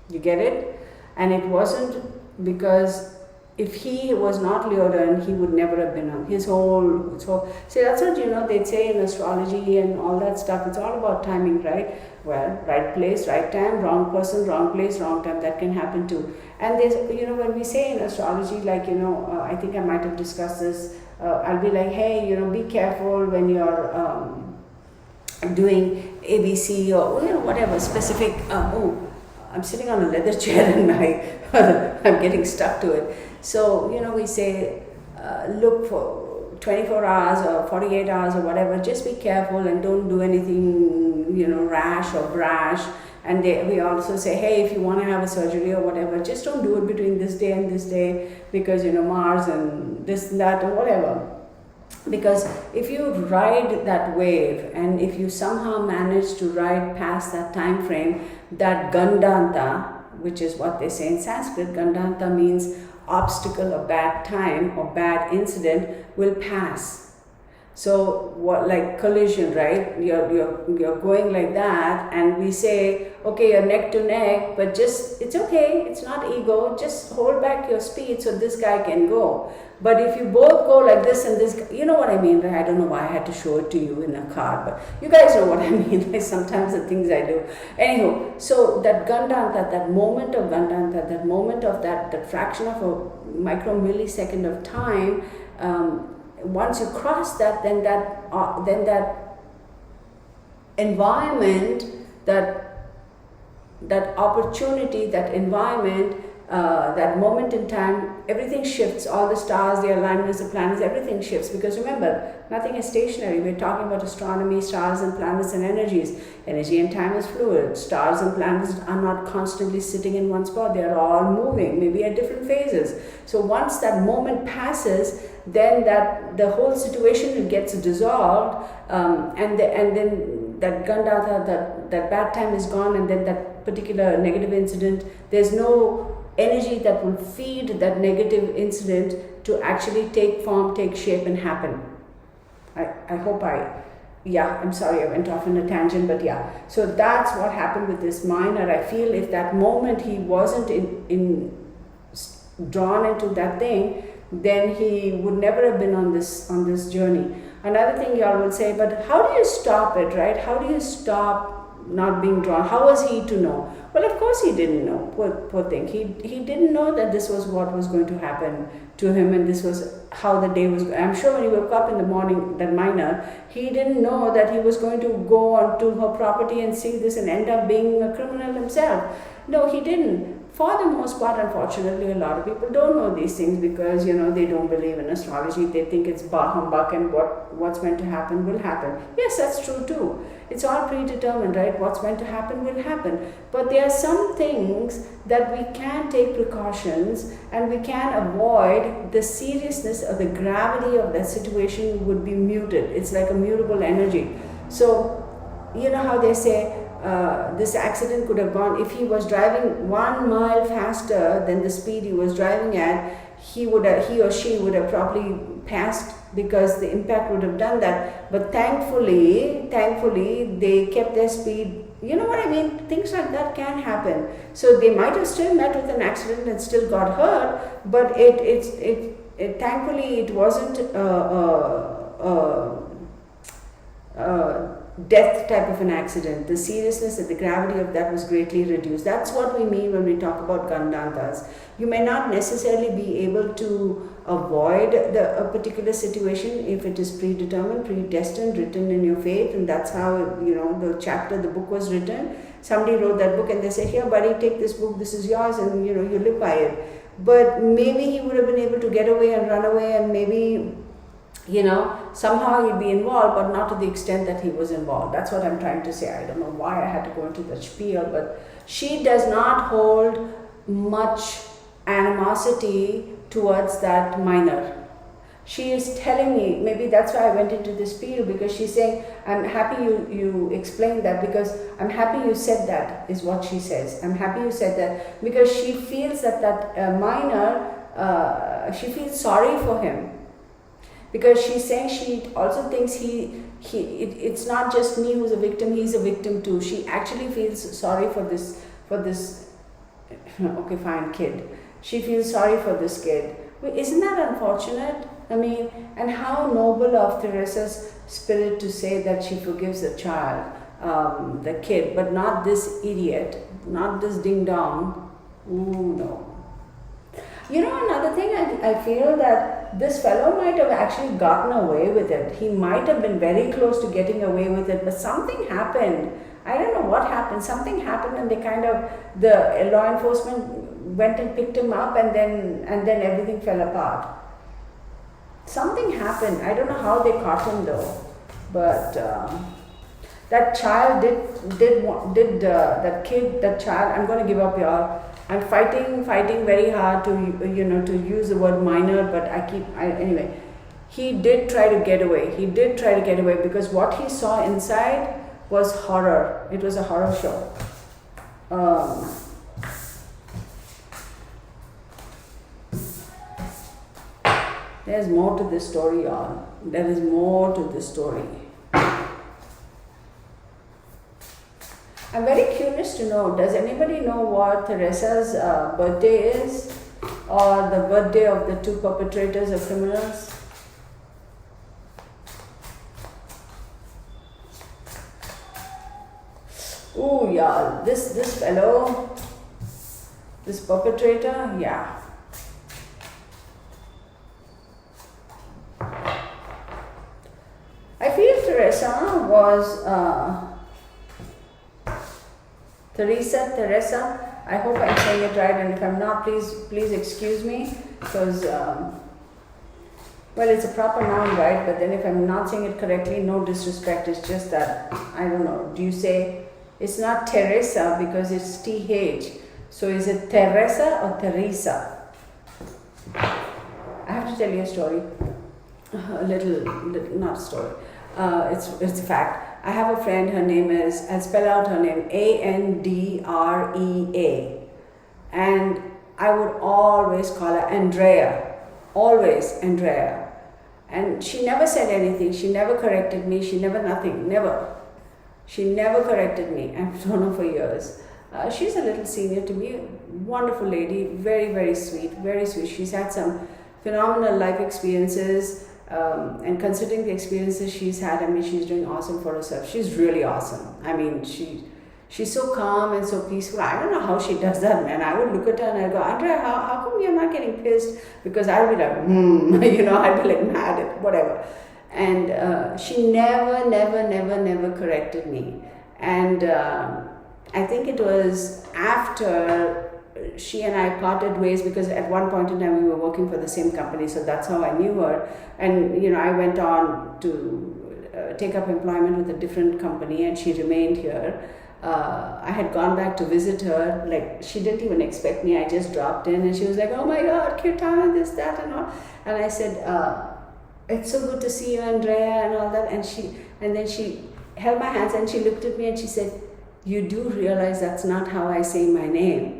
You get it? And it wasn't because if he was not lured in, he would never have been on his whole. So, see, that's what they'd say in astrology and all that stuff. It's all about timing, right? Well, right place, right time, wrong person, wrong place, wrong time. That can happen too. And there's, when we say in astrology, like, I think I might have discussed this. I'll be like, hey, be careful when you're doing ABC or whatever specific. I'm sitting on a leather chair and I'm getting stuck to it. So, we say, look for 24 hours or 48 hours or whatever, just be careful and don't do anything, rash or brash. And we also say, hey, if you want to have a surgery or whatever, just don't do it between this day and this day because, Mars and this and that or whatever. Because if you ride that wave and if you somehow manage to ride past that time frame, that Gandanta, which is what they say in Sanskrit, Gandanta means obstacle or bad time or bad incident, will pass. So what, like collision, right? You're going like that, and we say, okay, you're neck to neck, but just, it's okay, it's not ego, just hold back your speed so this guy can go. But if you both go like this and this, you know what I mean, right? I don't know why I had to show it to you in a car, but you guys know what I mean, like sometimes the things I do. Anyhow, so that Gandanta, that moment of Gandanta, that moment of that fraction of a micro millisecond of time, once you cross that, then that environment, that opportunity, that environment, that moment in time, everything shifts. All the stars, the alignments, the planets, everything shifts. Because remember, nothing is stationary. We're talking about astronomy, stars and planets and energies. Energy and time is fluid. Stars and planets are not constantly sitting in one spot. They are all moving, maybe at different phases. So once that moment passes, then the whole situation gets dissolved, and then that Gandata, that bad time is gone, and then that particular negative incident, there's no energy that will feed that negative incident to actually take form, take shape and happen. I hope I'm sorry I went off on a tangent, but yeah. So that's what happened with this miner. I feel if that moment he wasn't drawn into that thing, then he would never have been on this journey. Another thing y'all will say, but how do you stop it, right? How do you stop not being drawn? How was he to know? Well, of course he didn't know. Poor thing. He didn't know that this was what was going to happen to him, and this was how the day was. I'm sure when he woke up in the morning, that miner, he didn't know that he was going to go onto her property and see this and end up being a criminal himself. No, he didn't. For the most part, unfortunately, a lot of people don't know these things because, they don't believe in astrology. They think it's bah humbug and what's meant to happen will happen. Yes, that's true too. It's all predetermined, right? What's meant to happen will happen. But there are some things that we can take precautions and we can avoid. The seriousness or the gravity of that situation would be muted. It's like a mutable energy. So, you know how they say, this accident could have gone, if he was driving 1 mile faster than the speed he was driving at, he or she would have probably passed because the impact would have done that. But thankfully they kept their speed. You know what I mean? Things like that can happen. So they might have still met with an accident and still got hurt, but it thankfully it wasn't death type of an accident. The seriousness and the gravity of that was greatly reduced. That's what we mean when we talk about Gandantas. You may not necessarily be able to avoid a particular situation if it is predetermined, predestined, written in your fate, and that's how the book was written. Somebody wrote that book and they said, here buddy, take this book, this is yours, and you live by it. But maybe he would have been able to get away and run away, and maybe somehow he'd be involved, but not to the extent that he was involved. That's what I'm trying to say. I don't know why I had to go into the spiel, but she does not hold much animosity towards that miner. She is telling me, maybe that's why I went into this field, because she's saying, I'm happy you explained that, because I'm happy you said that, is what she says. I'm happy you said that, because she feels that minor, she feels sorry for him. Because she's saying she also thinks it's not just me who's a victim, he's a victim too. She actually feels sorry for this, okay fine, kid. She feels sorry for this kid. Isn't that unfortunate? I mean, and how noble of Theresa's spirit to say that she forgives the child, the kid, but not this idiot, not this ding dong. Ooh, no. You know, another thing, I feel that this fellow might have actually gotten away with it. He might have been very close to getting away with it, but something happened. I don't know what happened. Something happened, and the law enforcement went and picked him up, and then everything fell apart. Something happened. I don't know how they caught him though, but that child that child. I'm going to give up, y'all. I'm fighting very hard to use the word minor, but anyway. He did try to get away. Because what he saw inside was horror. It was a horror show. There's more to this story, y'all. There is more to this story. I'm very curious to know, does anybody know what Theresa's birthday is? Or the birthday of the two perpetrators of criminals? Ooh, y'all, this fellow, this perpetrator, yeah. I feel Teresa was Teresa. I hope I'm saying it right, and if I'm not, please excuse me, because well, it's a proper noun, right? But then if I'm not saying it correctly, no disrespect. It's just that I don't know. Do you say it's not Teresa because it's TH? So is it Teresa or Teresa? I have to tell you a story. A little not a story. It's a fact. I have a friend, her name is, I'll spell out her name, Andrea. And I would always call her Andrea. Always Andrea. And she never said anything. She never corrected me. She never nothing. Never. She never corrected me. I've known her for years. She's a little senior to me. Wonderful lady. Very, very sweet. Very sweet. She's had some phenomenal life experiences. And considering the experiences she's had, I mean, she's doing awesome for herself. She's really awesome. I mean, she's so calm and so peaceful. I don't know how she does that, man. I would look at her and I'd go, Andrea, how come you're not getting pissed? Because I'd be like, I'd be like mad, whatever. And she never corrected me. And I think it was after she and I parted ways, because at one point in time we were working for the same company, so that's how I knew her. And I went on to take up employment with a different company, and she remained here. I had gone back to visit her, like she didn't even expect me. I just dropped in, and she was like, "Oh my God, Kirtan, this, that, and all." And I said, "It's so good to see you, Andrea," and all that. And then she held my hands and she looked at me and she said, "You do realize that's not how I say my name?"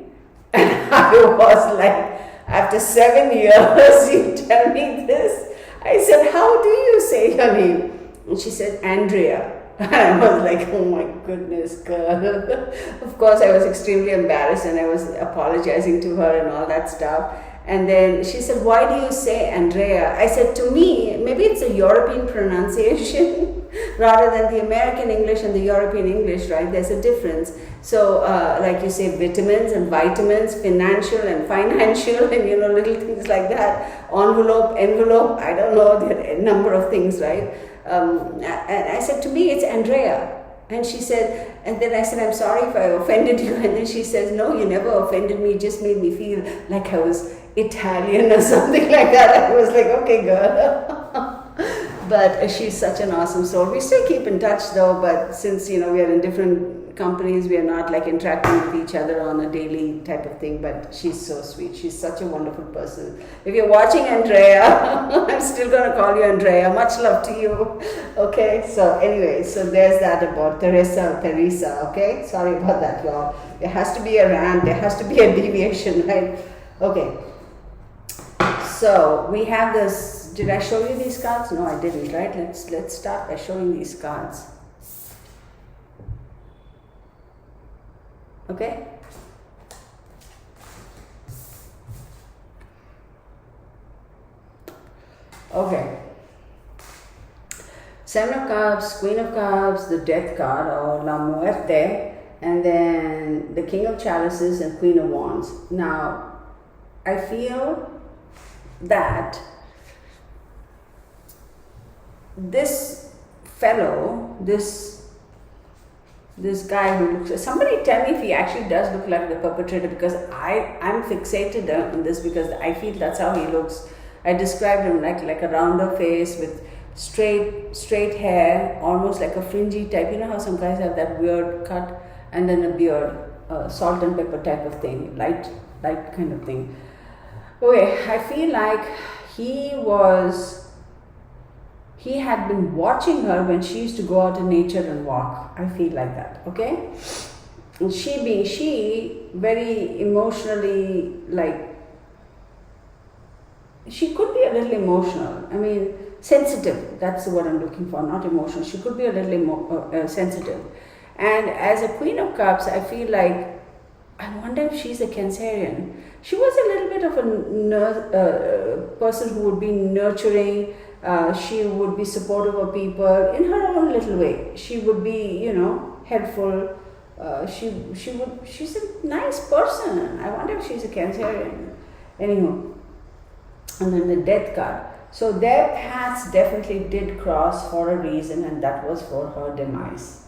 And I was like, after 7 years, you tell me this? I said, "How do you say your name?" And she said, "Andrea." And I was like, oh my goodness, girl. Of course, I was extremely embarrassed and I was apologizing to her and all that stuff. And then she said, "Why do you say Andrea?" I said, to me, maybe it's a European pronunciation rather than the American English and the European English, right? There's a difference. So, like you say, vitamins and vitamins, financial and financial, and little things like that. Envelope, I don't know, there are a number of things, right? And I said, to me, it's Andrea. And she said, and then I said, "I'm sorry if I offended you." And then she says, "No, you never offended me, just made me feel like I was Italian or something like that." I was like, "Okay, girl." But she's such an awesome soul. We still keep in touch though, but since we are in different companies. We are not like interacting with each other on a daily type of thing, but she's so sweet. She's such a wonderful person. If you're watching, Andrea, I'm still going to call you Andrea. Much love to you. Okay, so anyway, so there's that about Teresa, okay? Sorry about that, y'all. There has to be a rant, there has to be a deviation, right? Okay, so we have this. Did I show you these cards? No, I didn't, right? Let's start by showing these cards. Okay? Okay. Seven of Cups, Queen of Cups, the Death card or La Muerte, and then the King of Chalices and Queen of Wands. Now, I feel that this fellow, this guy who looks, somebody tell me if he actually does look like the perpetrator, because I'm fixated on this because I feel that's how he looks. I described him like a rounder face with straight hair, almost like a fringy type. You know how some guys have that weird cut and then a beard, salt and pepper type of thing, light kind of thing. Okay, I feel like he had been watching her when she used to go out in nature and walk. I feel like that, okay? And she being very emotionally, like, she could be a little emotional. I mean, sensitive, that's the word I'm looking for, not emotional. She could be a little sensitive. And as a Queen of Cups, I feel like, I wonder if she's a Cancerian. She was a little bit of a person who would be nurturing. She would be supportive of people in her own little way. She would be, helpful. She's a nice person. I wonder if she's a Cancerian. Anywho, and then the Death card. So their paths definitely did cross for a reason, and that was for her demise.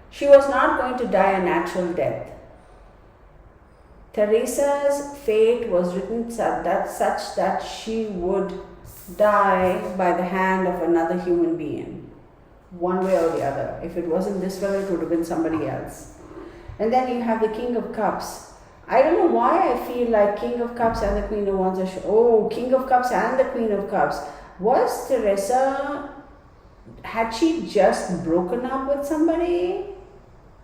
She was not going to die a natural death. Teresa's fate was written such that she would die by the hand of another human being, one way or the other. If it wasn't this fellow, it would have been somebody else. And then you have the King of Cups. I don't know why I feel like King of Cups and the Queen of Wands are King of Cups and the Queen of Cups. Was Teresa, had she just broken up with somebody?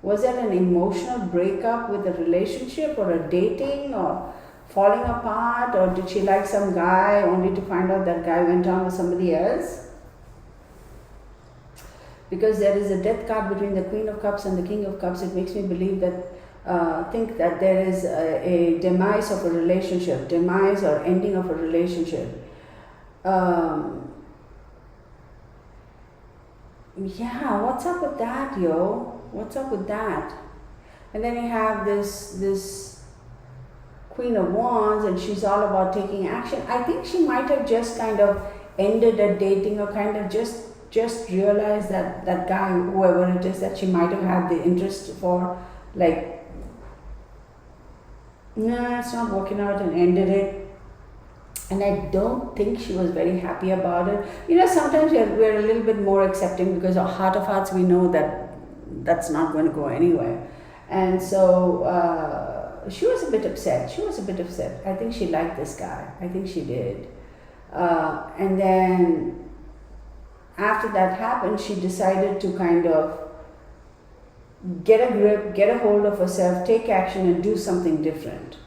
Was it an emotional breakup with a relationship or a dating or falling apart, or did she like some guy only to find out that guy went on with somebody else? Because there is a Death card between the Queen of Cups and the King of Cups, it makes me believe that think that there is a demise of a relationship, demise or ending of a relationship. Yeah, what's up with that, yo? What's up with that? And then you have this Queen of Wands, and she's all about taking action. I think she might have just kind of ended a dating, or kind of just realized that guy, whoever it is, that she might have had the interest for, like, nah, it's not working out, and ended it. And I don't think she was very happy about it. Sometimes we're a little bit more accepting because our heart of hearts, we know that that's not going to go anywhere. And so she was a bit upset. I think she liked this guy. I think she did. And then after that happened, she decided to kind of get a grip, get a hold of herself, take action, and do something different.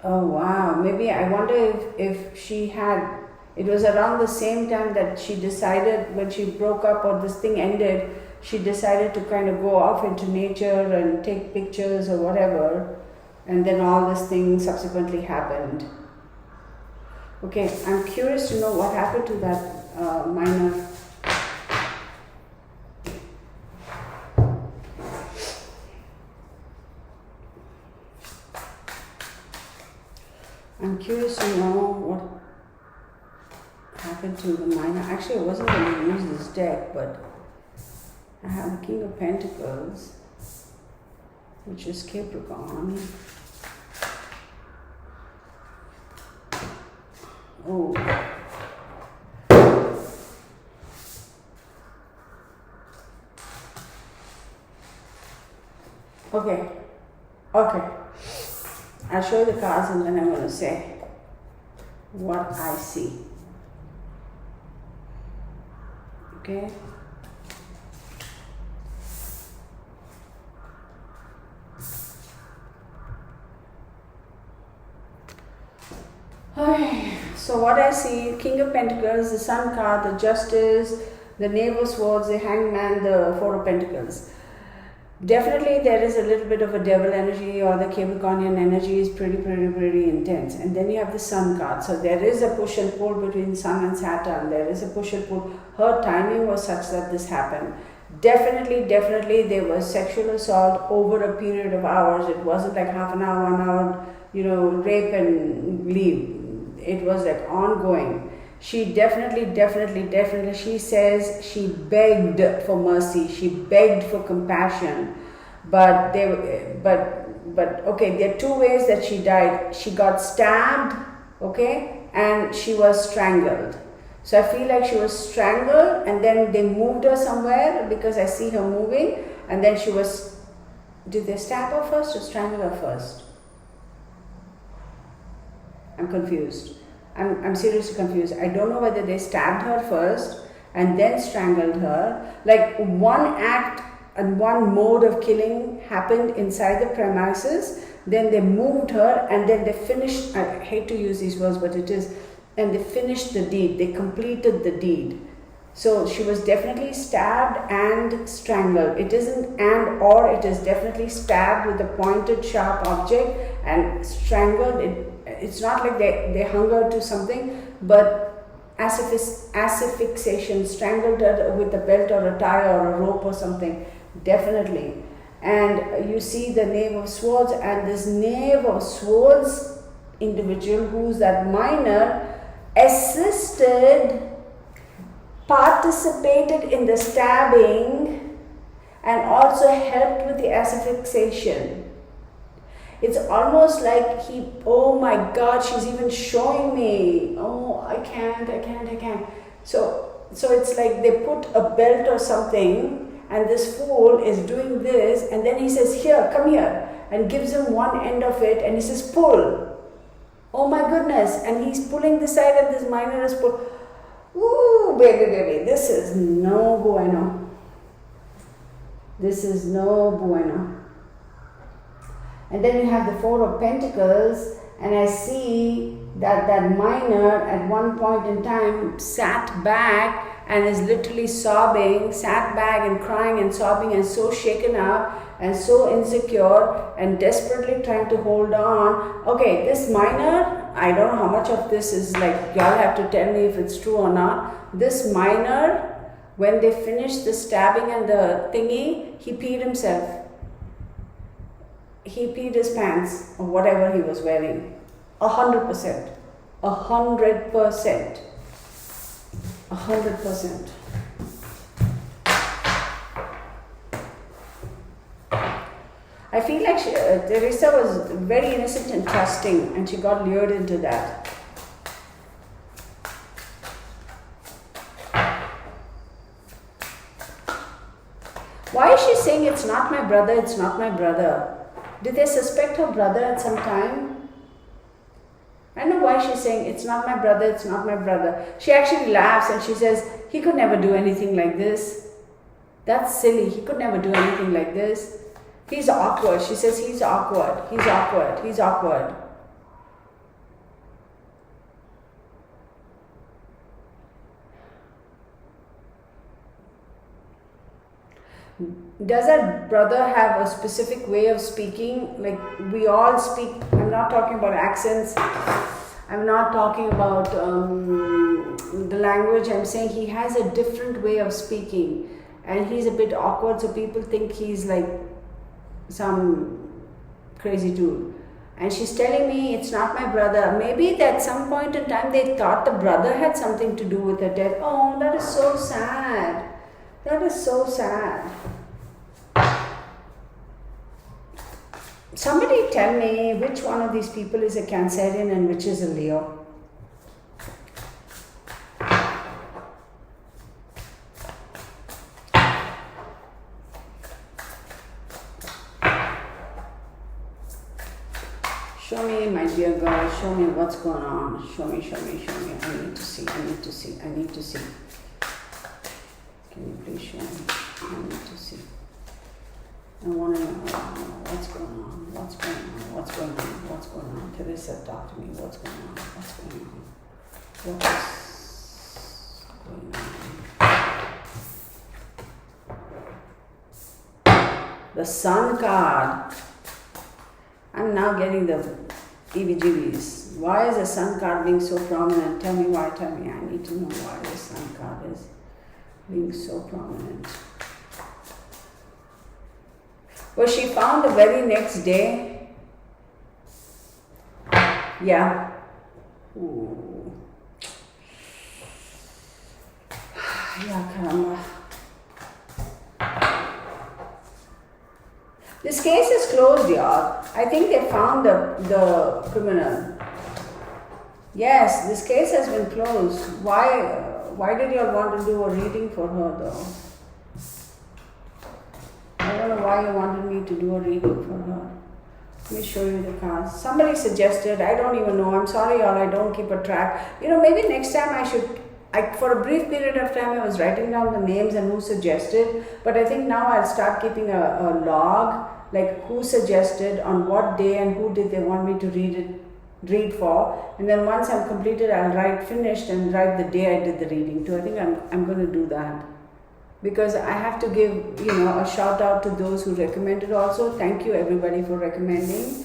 Oh wow, maybe I wonder if she had, it was around the same time that she decided, when she broke up or this thing ended, she decided to kind of go off into nature and take pictures or whatever, and then all this thing subsequently happened. Okay, I'm curious to know what happened to that minor. I'm curious to know what happened to the minor. Actually, I wasn't going to use this deck, but I have the King of Pentacles, which is Capricorn. Oh. Okay. Okay. I'll show you the cards and then I'm going to say what I see. Okay. Okay. So what I see, King of Pentacles, the Sun card, the Justice, the Knave of Swords, the Hangman, the Four of Pentacles. Definitely there is a little bit of a devil energy, or the Capricornian energy is pretty intense. And then you have the Sun card. So there is a push and pull between Sun and Saturn. There is a push and pull. Her timing was such that this happened. Definitely there was sexual assault over a period of hours. It wasn't like half an hour, 1 hour, rape and leave. It was like ongoing. She definitely, she says she begged for mercy. She begged for compassion. But okay, there are two ways that she died. She got stabbed, okay, and she was strangled. So I feel like she was strangled and then they moved her somewhere, because I see her moving, and then she was, did they stab her first or strangle her first? I'm confused. I'm seriously confused. I don't know whether they stabbed her first and then strangled her. Like one act and one mode of killing happened inside the premises, then they moved her and then they finished, I hate to use these words, but it is, and they finished the deed, they completed the deed. So she was definitely stabbed and strangled. It isn't and or, it is definitely stabbed with a pointed sharp object and strangled. It's not like they hung her to something, but asphyxiation, strangled her with a belt or a tie or a rope or something, definitely. And you see the Knave of Swords, and this Knave of Swords individual, who's that minor, participated in the stabbing and also helped with the asphyxiation. It's almost like oh my God, she's even showing me. Oh, I can't. So it's like they put a belt or something, and this fool is doing this, and then he says, here, come here, and gives him one end of it, and he says, pull. Oh my goodness, and he's pulling this side, and this minor is pull. Ooh, baby, this is no bueno. This is no bueno. And then you have the Four of Pentacles, and I see that minor at one point in time sat back and is literally sobbing, sat back and crying and sobbing and so shaken up and so insecure and desperately trying to hold on. Okay, this minor, I don't know how much of this is like, y'all have to tell me if it's true or not. This minor, when they finished the stabbing and the thingy, he peed himself. He peed his pants or whatever he was wearing. 100%. 100%. 100%. I feel like Teresa was very innocent and trusting, and she got lured into that. Why is she saying it's not my brother, it's not my brother? Did they suspect her brother at some time? I don't know why she's saying it's not my brother, it's not my brother. She actually laughs and she says, he could never do anything like this. That's silly. He could never do anything like this. He's awkward. She says he's awkward. He's awkward. He's awkward. Does that brother have a specific way of speaking? Like we all speak. I'm not talking about accents. I'm not talking about the language. I'm saying he has a different way of speaking, and he's a bit awkward, so people think he's like some crazy dude. And she's telling me it's not my brother. Maybe at some point in time they thought the brother had something to do with her death. Oh, that is so sad. That is so sad. Somebody tell me which one of these people is a Cancerian and which is a Leo. Show me, my dear girl, show me what's going on. Show me, show me, show me. I need to see, I need to see, I need to see. Can you please show me? I need to see. I want to know what's going on, what's going on, what's going on, what's going on. Teresa, talk to me. What's going on? What's going on? What is going on? The Sun card. I'm now getting the EBGBs. Why is the Sun card being so prominent? Tell me why, tell me. I need to know why the Sun card is being so prominent. Was she found the very next day? Yeah. Ooh. Yeah, caramba. This case is closed, y'all. I think they found the criminal. Yes, this case has been closed. Why did y'all want to do a reading for her though? I don't know why you wanted me to do a reading for her. Let me show you the cards. Somebody suggested, I don't even know. I'm sorry, y'all, I don't keep a track. You know, maybe next time I should. For a brief period of time, I was writing down the names and who suggested. But I think now I'll start keeping a log, like who suggested, on what day, and who did they want me to read for. And then once I'm completed, I'll write finished and write the day I did the reading too. I think I'm going to do that. Because I have to give, a shout out to those who recommended also. Thank you everybody for recommending.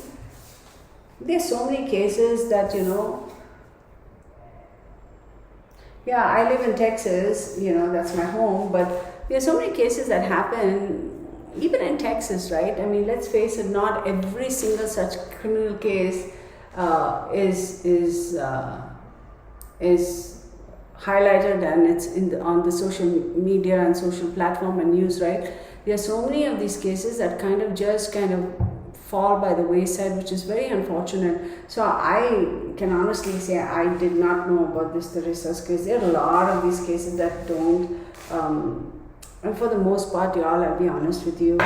There's so many cases that, yeah, I live in Texas, that's my home, but there's so many cases that happen, even in Texas, right? I mean, let's face it, not every single such criminal case is highlighted and it's on the social media and social platform and news, right? There are so many of these cases that kind of fall by the wayside, which is very unfortunate. So I can honestly say I did not know about this Teresa's case. There are a lot of these cases that don't, and for the most part, y'all, I'll be honest with you,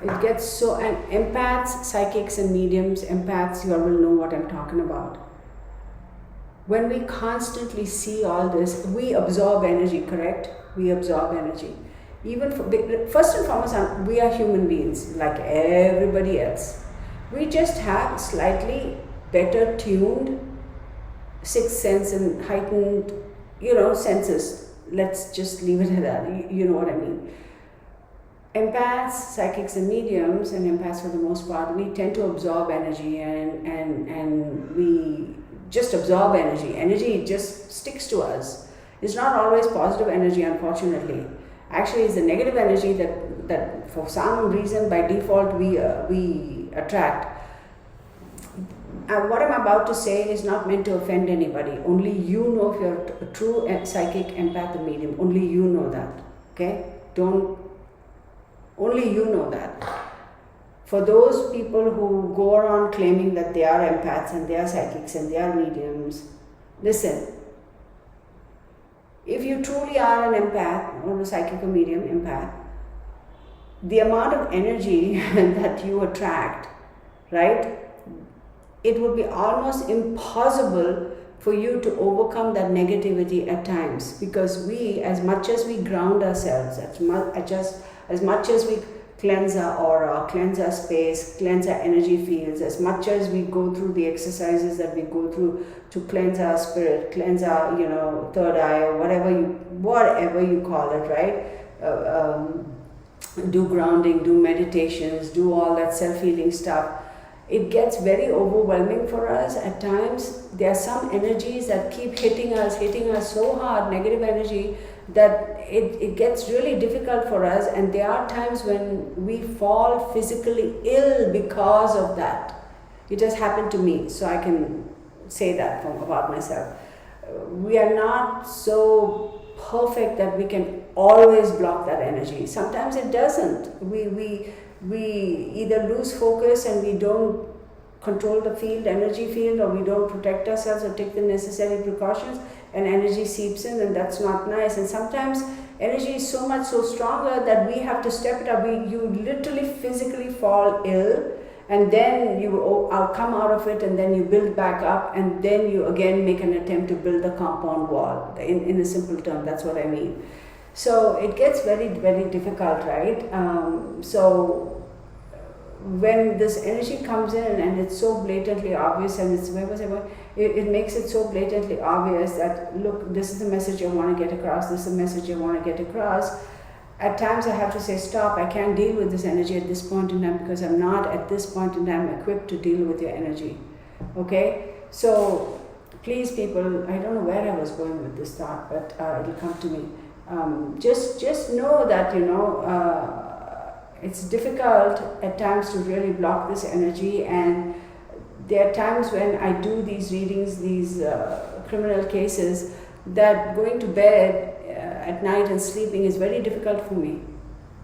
it gets so, and empaths, psychics and mediums, empaths, you all will know what I'm talking about. When we constantly see all this, we absorb energy, correct? We absorb energy. Even first and foremost, we are human beings like everybody else. We just have slightly better tuned sixth sense and heightened, senses. Let's just leave it at that. You know what I mean. Empaths, psychics and mediums, and empaths for the most part, we tend to absorb energy and we just absorb energy. Energy just sticks to us. It's not always positive energy, unfortunately. Actually, it's the negative energy that for some reason by default we attract. What I'm about to say is not meant to offend anybody. Only you know if you're a true psychic, empath, or medium. Only you know that. Okay? Only you know that. For those people who go around claiming that they are empaths and they are psychics and they are mediums, listen. If you truly are an empath or a psychic or medium empath, the amount of energy that you attract, right, it would be almost impossible for you to overcome that negativity at times, because we, as much as we ground ourselves, as much as we cleanse our aura, cleanse our space, cleanse our energy fields, as much as we go through the exercises that we go through to cleanse our spirit, cleanse our, third eye, or whatever you call it, right? Do grounding, do meditations, do all that self-healing stuff. It gets very overwhelming for us at times. There are some energies that keep hitting us so hard, negative energy, that it gets really difficult for us, and there are times when we fall physically ill because of that. It has happened to me, so I can say that about myself. We are not so perfect that we can always block that energy. Sometimes it doesn't. We either lose focus and we don't control the energy field, or we don't protect ourselves or take the necessary precautions, and energy seeps in, and that's not nice. And sometimes energy is so stronger that we have to step it up. You literally physically fall ill, and then I'll come out of it, and then you build back up, and then you again make an attempt to build the compound wall. In a simple term, that's what I mean. So it gets very, very difficult, right? So when this energy comes in and it's so blatantly obvious, and it makes it so blatantly obvious that, look, this is the message I want to get across, this is the message I want to get across. At times I have to say, stop, I can't deal with this energy at this point in time, because I'm not at this point in time equipped to deal with your energy. Okay? So please, people, I don't know where I was going with this thought, but it'll come to me. Just know that, it's difficult at times to really block this energy, and there are times when I do these readings, these criminal cases, that going to bed at night and sleeping is very difficult for me.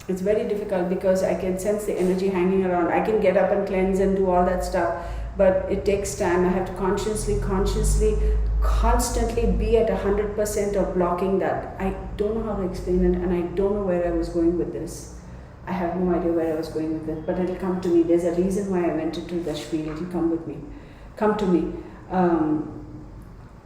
It's very difficult because I can sense the energy hanging around. I can get up and cleanse and do all that stuff, but it takes time. I have to consciously, constantly be at 100% of blocking that. I don't know how to explain it, and I don't know where I was going with this. I have no idea where I was going with it, but it'll come to me. There's a reason why I went into the spiel. It'll come to me.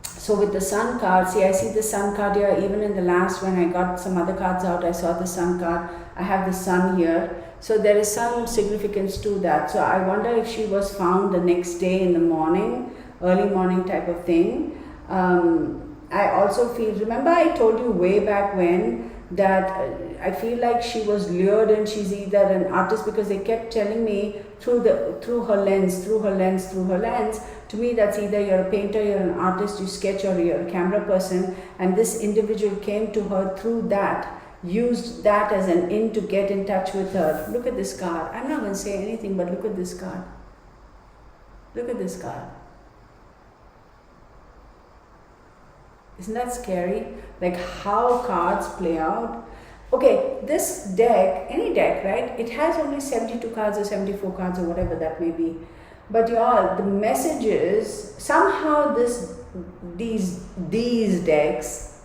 So with the sun card, see, I see the sun card here. Even in the last, when I got some other cards out, I saw the sun card. I have the sun here. So there is some significance to that. So I wonder if she was found the next day in the morning, early morning type of thing. I also feel, remember I told you way back when that I feel like she was lured, and she's either an artist, because they kept telling me through her lens. To me, that's either you're a painter, you're an artist, you sketch, or you're a camera person. And this individual came to her through that, used that as an in to get in touch with her. Look at this card. I'm not going to say anything, but look at this card. Look at this card. Isn't that scary? Like how cards play out. Okay, this deck, any deck, right? It has only 72 cards or 74 cards or whatever that may be. But y'all, the messages, somehow these decks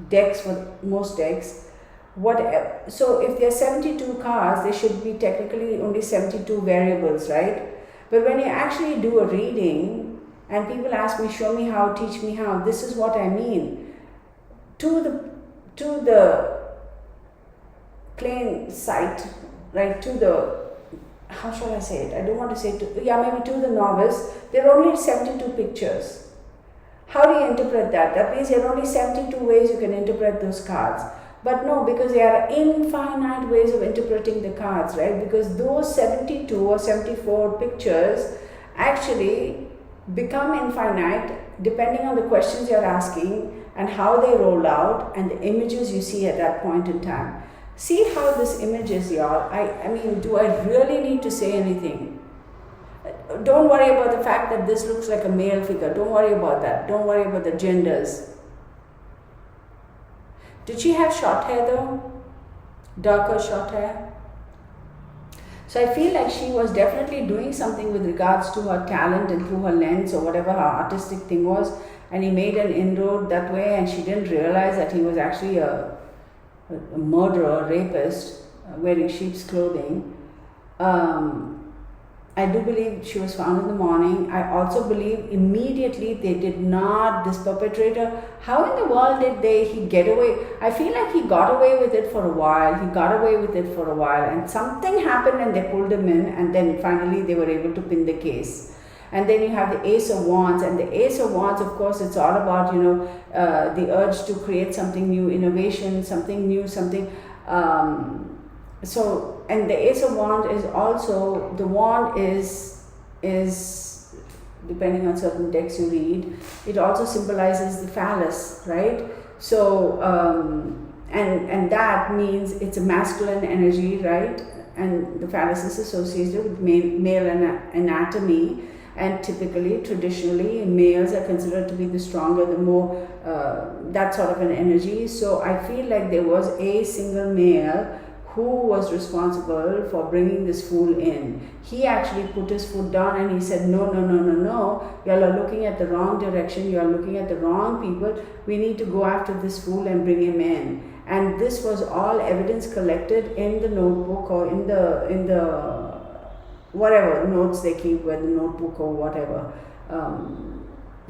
for most decks, whatever. So if there are 72 cards, there should be technically only 72 variables, right? But when you actually do a reading and people ask me, show me how, teach me how, this is what I mean. To the plain sight, right, to the, how shall I say it? I don't want to say maybe to the novice, there are only 72 pictures. How do you interpret that? That means there are only 72 ways you can interpret those cards. But no, because there are infinite ways of interpreting the cards, right? Because those 72 or 74 pictures actually become infinite depending on the questions you're asking and how they roll out and the images you see at that point in time. See how this image is, y'all. I mean, do I really need to say anything? Don't worry about the fact that this looks like a male figure. Don't worry about that. Don't worry about the genders. Did she have short hair though? Darker short hair? So I feel like she was definitely doing something with regards to her talent and through her lens or whatever her artistic thing was, and he made an inroad that way, and she didn't realize that he was actually a murderer, a rapist, wearing sheep's clothing. I do believe she was found in the morning. I also believe immediately they did not, this perpetrator, how in the world did he get away? I feel like he got away with it for a while. And something happened and they pulled him in, and then finally they were able to pin the case. And then you have the Ace of Wands, and the Ace of Wands, of course, it's all about, the urge to create something new, innovation, something new, something. And the Ace of Wands is also, the wand is depending on certain decks you read, it also symbolizes the phallus, right? So, and that means it's a masculine energy, right? And the phallus is associated with male anatomy. And typically, traditionally, males are considered to be the stronger, the more, that sort of an energy. So I feel like there was a single male who was responsible for bringing this fool in. He actually put his foot down and he said, no, y'all are looking at the wrong direction, you are looking at the wrong people, we need to go after this fool and bring him in. And this was all evidence collected in the notebook or in the whatever notes they keep, whether notebook or whatever.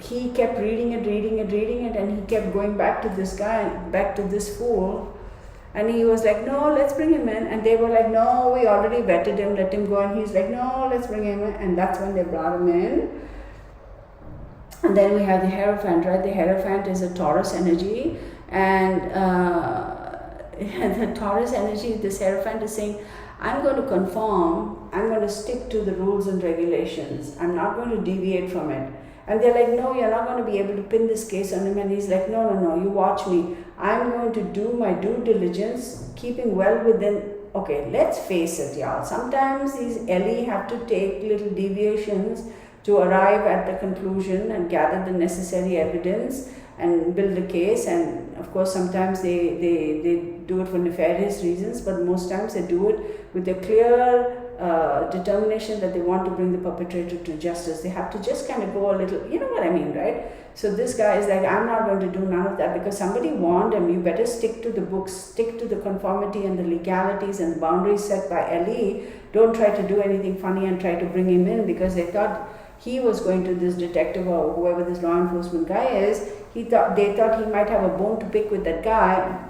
He kept reading it, and he kept going back to this guy, back to this fool. And he was like, no, let's bring him in. And they were like, no, we already vetted him, let him go. And he's like, no, let's bring him in. And that's when they brought him in. And then we have the Hierophant, right? The Hierophant is a Taurus energy. And the Taurus energy, this Hierophant is saying, I'm going to conform, I'm going to stick to the rules and regulations. I'm not going to deviate from it. And they're like, no, you're not going to be able to pin this case on him. And he's like, no, you watch me. I'm going to do my due diligence, keeping well within. Okay, let's face it, y'all. Sometimes these Ellie have to take little deviations to arrive at the conclusion and gather the necessary evidence and build a case. And of course, sometimes they do it for nefarious reasons, but most times they do it with a clear determination that they want to bring the perpetrator to justice. They have to just kind of go a little, you know what I mean, right? So this guy is like, I'm not going to do none of that because somebody warned him, you better stick to the books, stick to the conformity and the legalities and the boundaries set by Ellie. Don't try to do anything funny and try to bring him in, because they thought he was going to, this detective or whoever this law enforcement guy is, they thought he might have a bone to pick with that guy.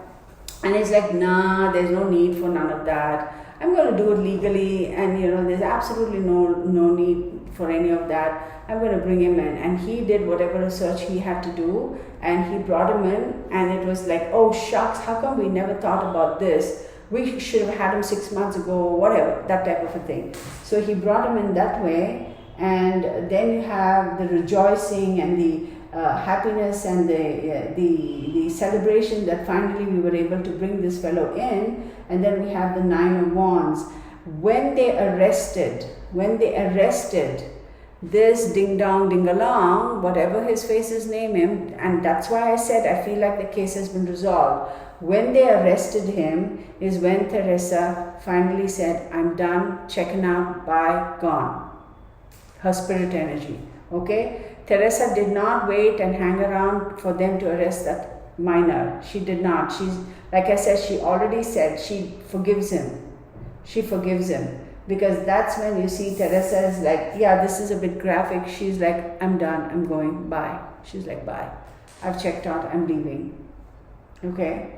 And he's like, nah, there's no need for none of that. I'm going to do it legally, and there's absolutely no need for any of that. I'm going to bring him in. And he did whatever research he had to do, and he brought him in, and it was like, oh shucks, how come we never thought about this? We should have had him 6 months ago, or whatever, that type of a thing. So he brought him in that way, and then you have the rejoicing and the happiness and the celebration that finally we were able to bring this fellow in. And then we have the Nine of Wands. When they arrested this ding dong ding along, whatever his faces name him, and that's why I said I feel like the case has been resolved. When they arrested him is when Teresa finally said, I'm done, checking out, bye, gone. Her spirit energy, okay? Teresa did not wait and hang around for them to arrest that minor. She did not. She's, like I said, she already said she forgives him. She forgives him. Because that's when you see Teresa is like, yeah, this is a bit graphic. She's like, I'm done, I'm going, bye. She's like, bye. I've checked out, I'm leaving. Okay?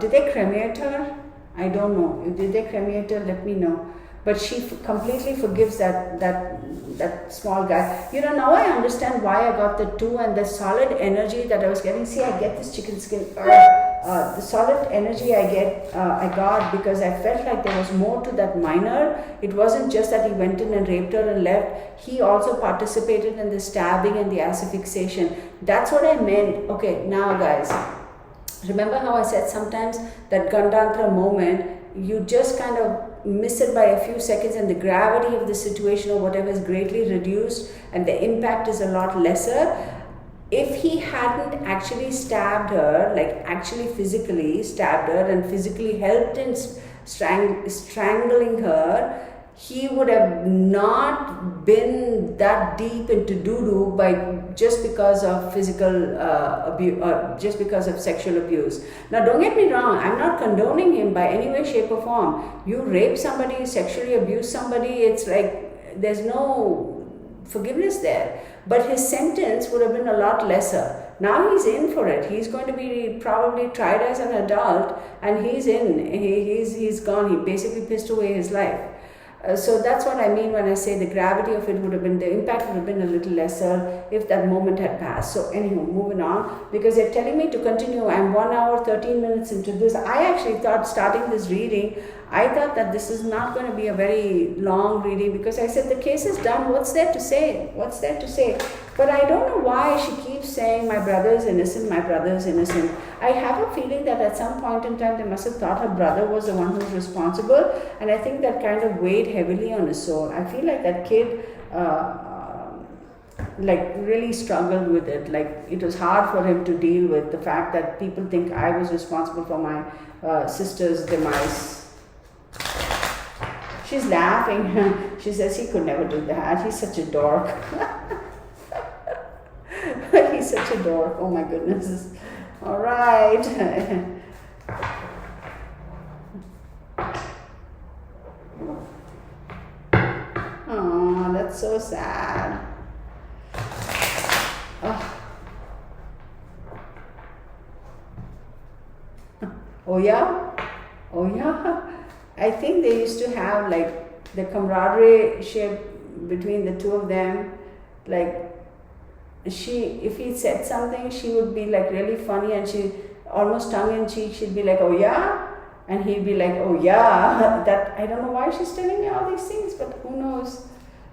Did they cremate her? I don't know. Did they cremate her? Let me know. But she completely forgives that small guy. Now I understand why I got the 2 and the solid energy that I was getting. See, I get this chicken skin. The solid energy I got because I felt like there was more to that minor. It wasn't just that he went in and raped her and left. He also participated in the stabbing and the asphyxiation. That's what I meant. Okay, now guys, remember how I said sometimes that Gandantra moment, you just kind of miss it by a few seconds and the gravity of the situation or whatever is greatly reduced and the impact is a lot lesser. If he hadn't actually stabbed her, like actually physically stabbed her and physically helped in strangling her, he would have not been that deep into doo-doo by just because of physical abuse or just because of sexual abuse. Now don't get me wrong, I'm not condoning him by any way, shape or form. You rape somebody, sexually abuse somebody, it's like there's no forgiveness there. But his sentence would have been a lot lesser. Now he's in for it. He's going to be probably tried as an adult and he's in. He's gone. He basically pissed away his life. So that's what I mean when I say the gravity of it would have been, the impact would have been a little lesser if that moment had passed. So anywho, moving on, because they're telling me to continue. I'm 1 hour, 13 minutes into this. I actually thought starting this reading, I thought that this is not going to be a very long reading because I said the case is done. What's there to say? What's there to say? But I don't know why she keeps saying my brother is innocent, my brother is innocent. I have a feeling that at some point in time they must have thought her brother was the one who was responsible, and I think that kind of weighed heavily on his soul. I feel like that kid really struggled with it. Like it was hard for him to deal with the fact that people think I was responsible for my sister's demise. She's laughing. She says he could never do that. He's such a dork. He's such a dork. Oh my goodness. All right. so sad. Oh. Oh yeah? Oh yeah? I think they used to have like the camaraderie shape between the two of them. Like if he said something, she would be like really funny and she almost tongue in cheek, she'd be like, oh yeah? And he'd be like, oh yeah. That I don't know why she's telling me all these things, but who knows?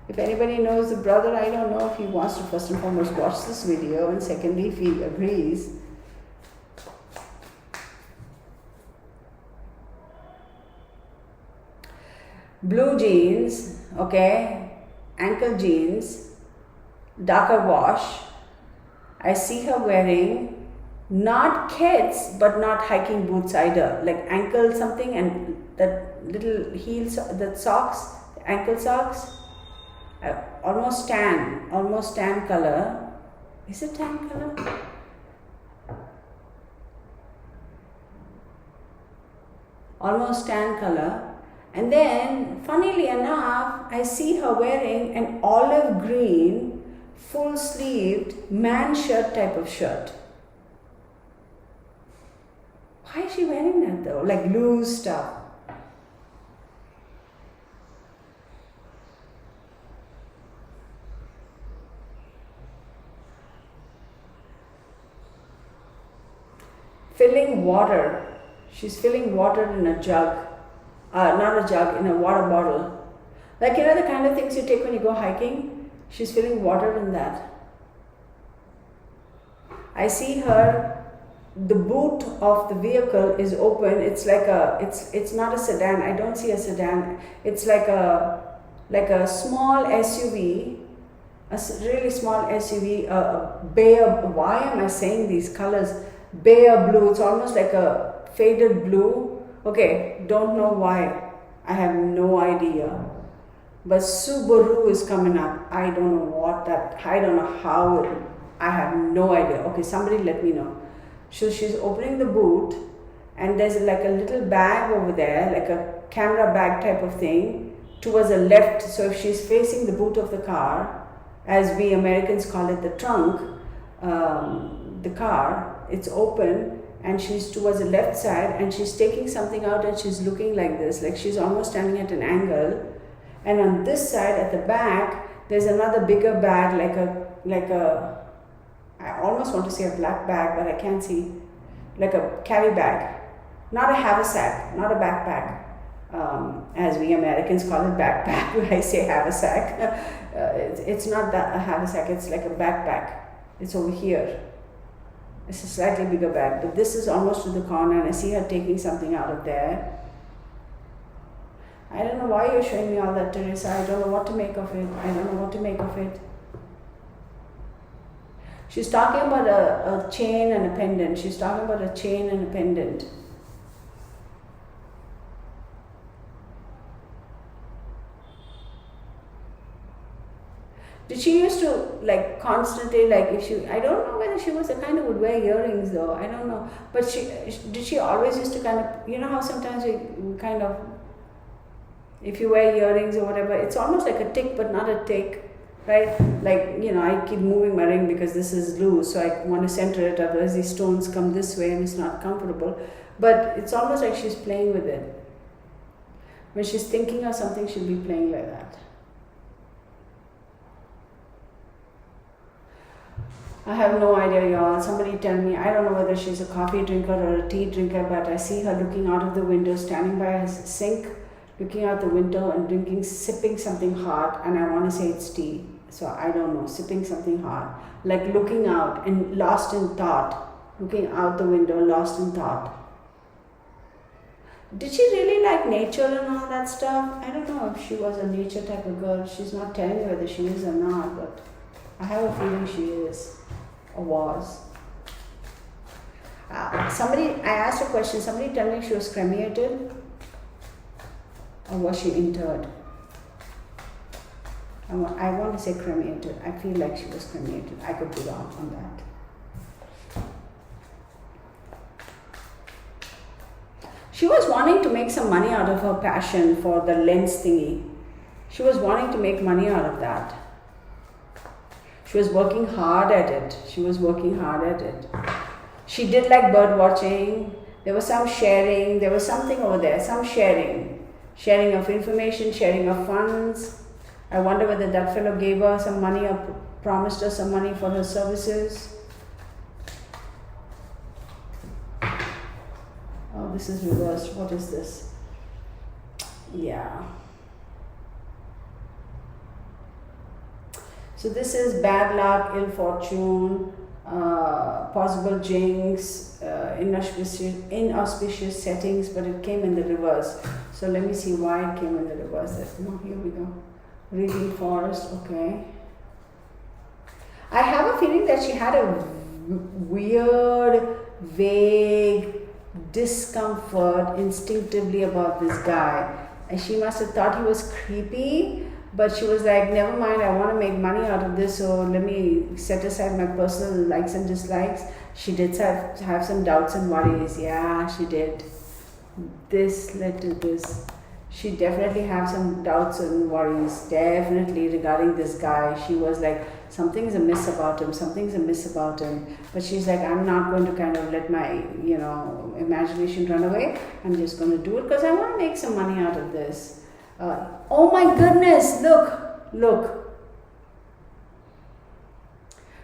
If anybody knows the brother, I don't know if he wants to first and foremost watch this video, and secondly, if he agrees. Blue jeans, okay, ankle jeans, darker wash. I see her wearing not kids, but not hiking boots either, like ankle something and that little heels, that socks, ankle socks, almost tan color. Is it tan color? Almost tan color. And then, funnily enough, I see her wearing an olive green, full-sleeved man shirt type of shirt. Why is she wearing that though? Like loose stuff. Filling water. She's filling water in a jug. Not a jug, in a water bottle. Like, you know, the kind of things you take when you go hiking? She's filling water in that. I see her, the boot of the vehicle is open. It's like it's not a sedan. I don't see a sedan. It's like a small SUV, a really small SUV, why am I saying these colors? Bare blue, it's almost like a faded blue. Okay, don't know why. I have no idea. But Subaru is coming up. I don't know what that, I don't know how, I have no idea. Okay, somebody let me know. So she's opening the boot and there's like a little bag over there, like a camera bag type of thing towards the left. So if she's facing the boot of the car, as we Americans call it, the trunk, the car, it's open. And she's towards the left side and she's taking something out and she's looking like this, like she's almost standing at an angle. And on this side at the back, there's another bigger bag, like a, I almost want to say a black bag, but I can't see, like a carry bag. Not a haversack, not a backpack. As we Americans call it backpack, when I say haversack. It's not that a haversack, it's like a backpack. It's over here. It's a slightly bigger bag, but this is almost to the corner and I see her taking something out of there. I don't know why you're showing me all that, Teresa. I don't know what to make of it. I don't know what to make of it. She's talking about a chain and a pendant. She's talking about a chain and a pendant. Did she used to like constantly, like if she, I don't know whether she was the kind who would wear earrings though, I don't know. But did she always used to kind of, you know how sometimes we kind of, if you wear earrings or whatever, it's almost like a tick but not a tick, right? Like, you know, I keep moving my ring because this is loose, so I want to center it, otherwise these stones come this way and it's not comfortable. But it's almost like she's playing with it. When she's thinking of something, she'll be playing like that. I have no idea, y'all. Somebody tell me. I don't know whether she's a coffee drinker or a tea drinker, but I see her looking out of the window, standing by a sink, looking out the window and sipping something hot, and I want to say it's tea. So I don't know, sipping something hot. Like looking out and lost in thought. Looking out the window, lost in thought. Did she really like nature and all that stuff? I don't know if she was a nature type of girl. She's not telling me whether she is or not, but I have a feeling she is. Or was. I asked a question, somebody tell me she was cremated or was she interred? I want to say cremated. I feel like she was cremated. I could be wrong on that. She was wanting to make some money out of her passion for the lens thingy. She was wanting to make money out of that. She was working hard at it. She was working hard at it. She did like bird watching. There was some sharing. There was something over there. Some sharing. Sharing of information, sharing of funds. I wonder whether that fellow gave her some money or promised her some money for her services. Oh, this is reversed. What is this? Yeah. So this is bad luck, ill fortune, possible jinx, inauspicious settings, but it came in the reverse. So let me see why it came in the reverse. No, here we go. Reading forest, okay. I have a feeling that she had a weird, vague discomfort instinctively about this guy. And she must have thought he was creepy, but she was like, never mind, I want to make money out of this, so let me set aside my personal likes and dislikes. She did have some doubts and worries. Yeah, she did. This led to this. She definitely had some doubts and worries, definitely regarding this guy. She was like, something's amiss about him, something's amiss about him. But she's like, I'm not going to kind of let my, imagination run away. I'm just going to do it because I want to make some money out of this. Oh my goodness, look.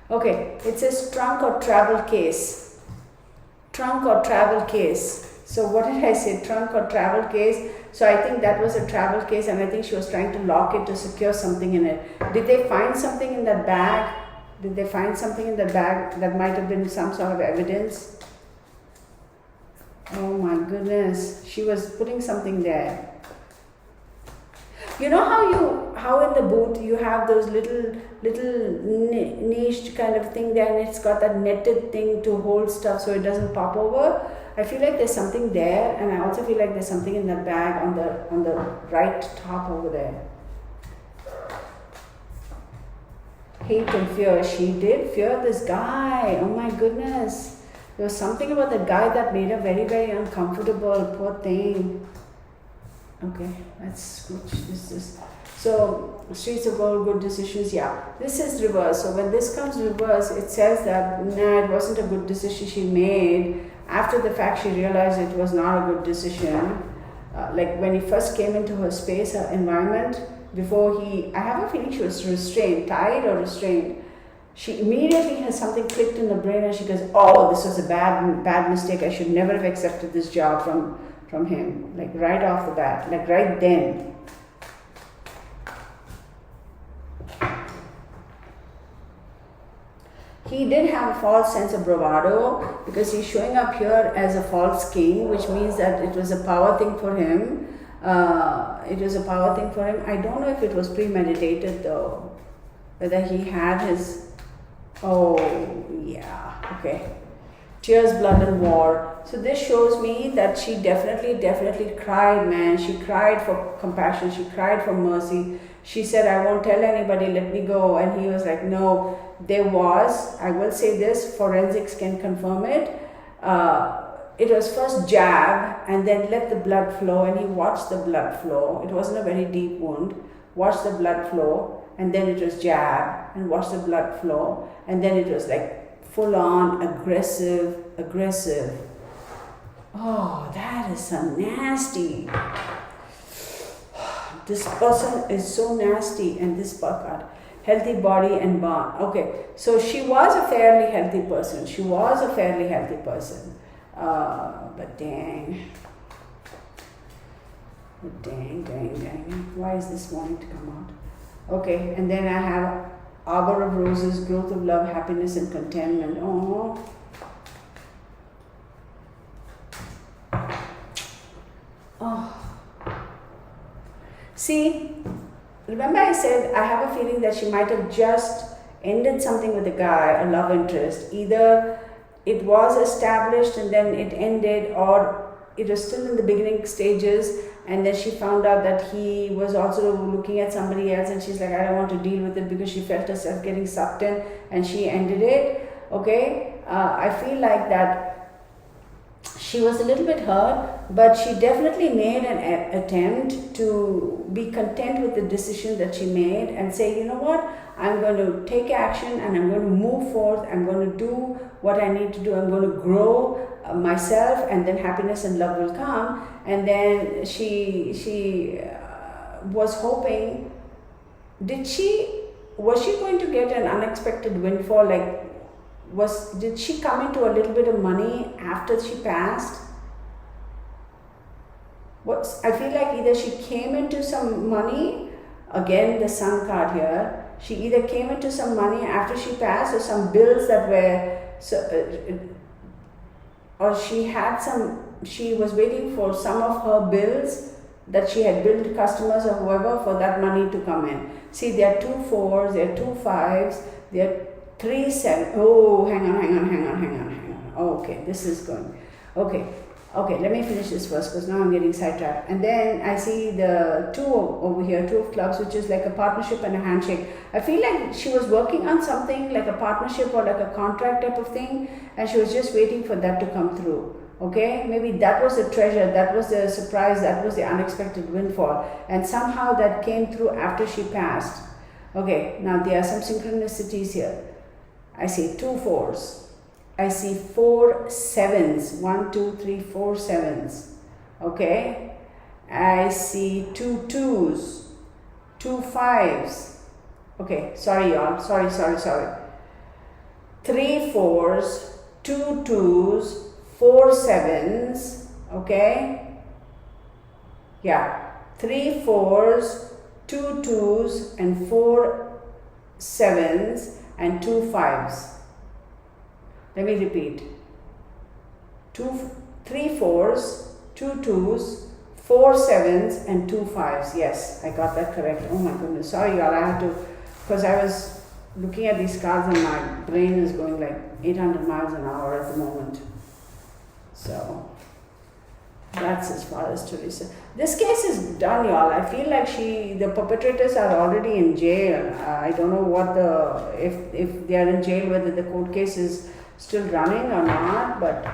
Okay, it says trunk or travel case. Trunk or travel case. So what did I say? Trunk or travel case. So I think that was a travel case, and I think she was trying to lock it to secure something in it. Did they find something in that bag? Did they find something in that bag that might have been some sort of evidence? Oh my goodness, she was putting something there. You know how in the boot you have those little niched kind of thing there, and it's got that netted thing to hold stuff so it doesn't pop over. I feel like there's something there, and I also feel like there's something in that bag on the right top over there. Hate and fear. She did fear this guy. Oh my goodness. There was something about the guy that made her very, very uncomfortable. Poor thing. Okay, let's switch this. So, streets of gold, good decisions. Yeah, this is reverse. So when this comes reverse, it says that it wasn't a good decision she made. After the fact, she realized it was not a good decision. Like when he first came into her space, her environment, I have a feeling she was restrained, tied or restrained. She immediately has something clicked in the brain, and she goes, oh, this was a bad mistake. I should never have accepted this job from him, like right off the bat, like right then. He did have a false sense of bravado because he's showing up here as a false king, which means that it was a power thing for him. I don't know if it was premeditated though, whether he had his, oh yeah, okay. Tears, blood and war. So this shows me that she definitely cried, man. She cried for compassion. She cried for mercy. She said, I won't tell anybody, let me go. And he was like, no, there was, I will say this, forensics can confirm it. It was first jab and then let the blood flow, and he watched the blood flow. It wasn't a very deep wound. Watched the blood flow, and then it was jab and watched the blood flow, and then it was like full on aggressive. Oh, that is so nasty. This person is so nasty, and this part, healthy body and bond. Okay, so she was a fairly healthy person. But dang. Why is this wanting to come out? Okay, and then I have arbor of roses, growth of love, happiness and contentment. Oh. See, remember I said I have a feeling that she might have just ended something with a guy, a love interest. Either it was established and then it ended, or it was still in the beginning stages, and then she found out that he was also looking at somebody else, and she's like, I don't want to deal with it, because she felt herself getting sucked in, and she ended it. Okay, I feel like that she was a little bit hurt, but she definitely made an attempt to be content with the decision that she made and say, you know what, I'm going to take action and I'm going to move forth. I'm going to do what I need to do. I'm going to grow myself, and then happiness and love will come. And then she was hoping, was she going to get an unexpected windfall? Like, did she come into a little bit of money after she passed? I feel like either she came into some money, again the sun card here, she either came into some money after she passed, or some bills that were, or she was waiting for some of her bills that she had billed customers or whoever for that money to come in. See, there are 2 4s, there are 2 5s, there are 3 7. Oh, hang on. Okay, this is going. Okay, let me finish this first, because now I'm getting sidetracked. And then I see the 2 over here, 2 of clubs, which is like a partnership and a handshake. I feel like she was working on something like a partnership or like a contract type of thing, and she was just waiting for that to come through. Okay, maybe that was the treasure, that was the surprise, that was the unexpected windfall, and somehow that came through after she passed. Okay, now there are some synchronicities here. I see 2 4s. I see 4 7s. 1, 2, 3, 4 7s. Okay. I see 2 2s. 2 5s. Okay. Sorry, y'all. Sorry. 3 4s. 2 2s. 4 7s. Okay. Yeah. 3 4s. 2 2s and 4 7s and 2 5s. Let me repeat. 3 4s, 2 2s, 4 7s, and 2 5s. Yes, I got that correct. Oh my goodness. Sorry, y'all. I had to, because I was looking at these cards and my brain is going like 800 miles an hour at the moment. So that's as far as Teresa. This case is done, y'all. I feel like the perpetrators are already in jail. I don't know what if they are in jail, whether the court case is still running or not, but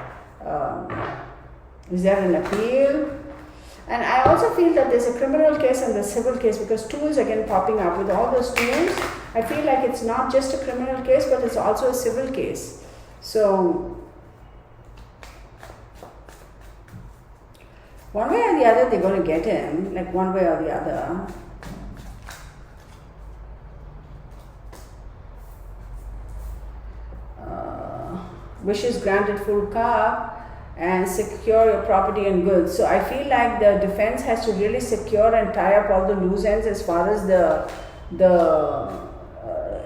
is there an appeal? And I also feel that there's a criminal case and the civil case, because tools again popping up. With all those tools, I feel like it's not just a criminal case, but it's also a civil case. So one way or the other, they're going to get him, like one way or the other. Wishes granted, full cup, and secure your property and goods. So I feel like the defense has to really secure and tie up all the loose ends as far as the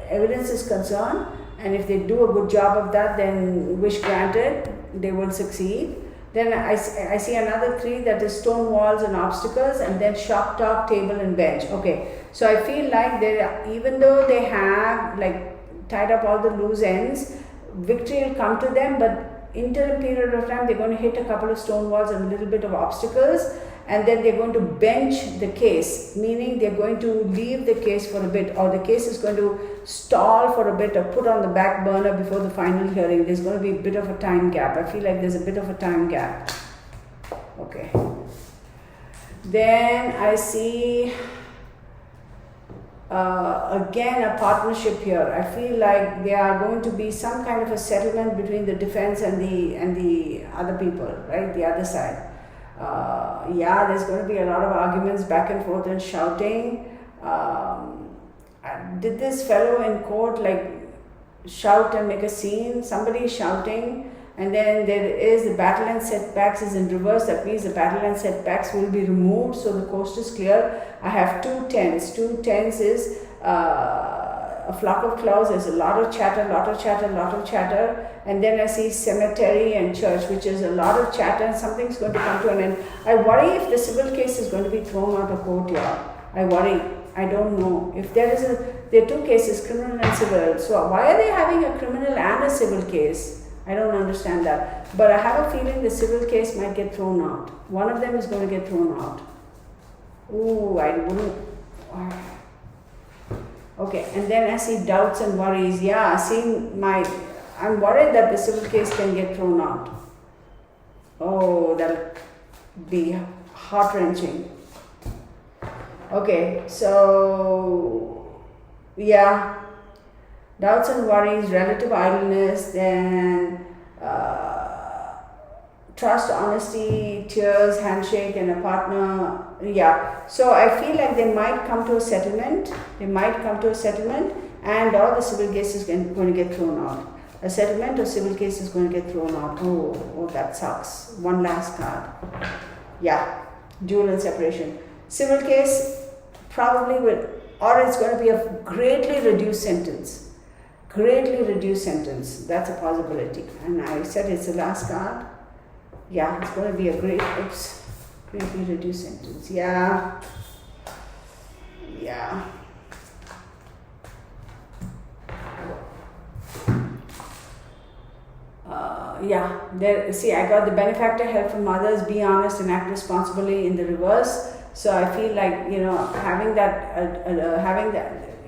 evidence is concerned. And if they do a good job of that, then wish granted, they will succeed. Then I see another 3, that is stone walls and obstacles, and then shop talk, table and bench. Okay, so I feel like even though they have like tied up all the loose ends, victory will come to them, but interim period of time they're going to hit a couple of stone walls and a little bit of obstacles, and then they're going to bench the case, meaning they're going to leave the case for a bit, or the case is going to stall for a bit or put on the back burner before the final hearing. There's going to be a bit of a time gap. I feel like there's a bit of a time gap. Okay. Then I see again a partnership here. I feel like there are going to be some kind of a settlement between the defense and the other people, right? The other side. Yeah, there's going to be a lot of arguments back and forth and shouting. Did this fellow in court like shout and make a scene? Somebody is shouting, and then there is the battle and setbacks is in reverse. That means the battle and setbacks will be removed, so the coast is clear. I have 2 10s. 2 10s is a flock of clouds. There's a lot of chatter, and then I see cemetery and church, which is a lot of chatter, and something's going to come to an end. I worry if the civil case is going to be thrown out of court here. I worry. I don't know. If there are 2 cases, criminal and civil. So why are they having a criminal and a civil case? I don't understand that. But I have a feeling the civil case might get thrown out. One of them is going to get thrown out. Ooh, I wouldn't. Okay, and then I see doubts and worries. Yeah, I'm worried that the civil case can get thrown out. Oh, that'll be heart-wrenching. Okay, so yeah, doubts and worries, relative idleness, then trust, honesty, tears, handshake, and a partner. Yeah, so I feel like they might come to a settlement. And all the civil case is going to get thrown out. A settlement or civil case is going to get thrown out. Oh, that sucks. One last card. Yeah, dual and separation. Civil case probably will, or it's going to be a greatly reduced sentence. That's a possibility. And I said it's the last card. Yeah, it's going to be a greatly reduced sentence. Yeah. There. See, I got the benefactor, help from others, be honest and act responsibly in the reverse. So I feel like having that.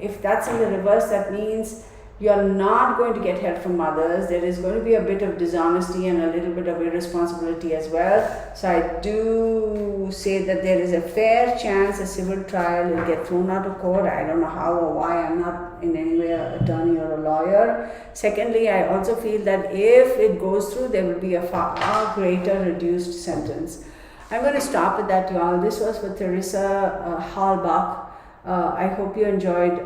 If that's in the reverse, that means you're not going to get help from others. There is going to be a bit of dishonesty and a little bit of irresponsibility as well. So I do say that there is a fair chance a civil trial will get thrown out of court. I don't know how or why. I'm not in any way an attorney or a lawyer. Secondly, I also feel that if it goes through, there will be a far greater reduced sentence. I'm going to stop with that, y'all. This was for Theresa Halbach. I hope you enjoyed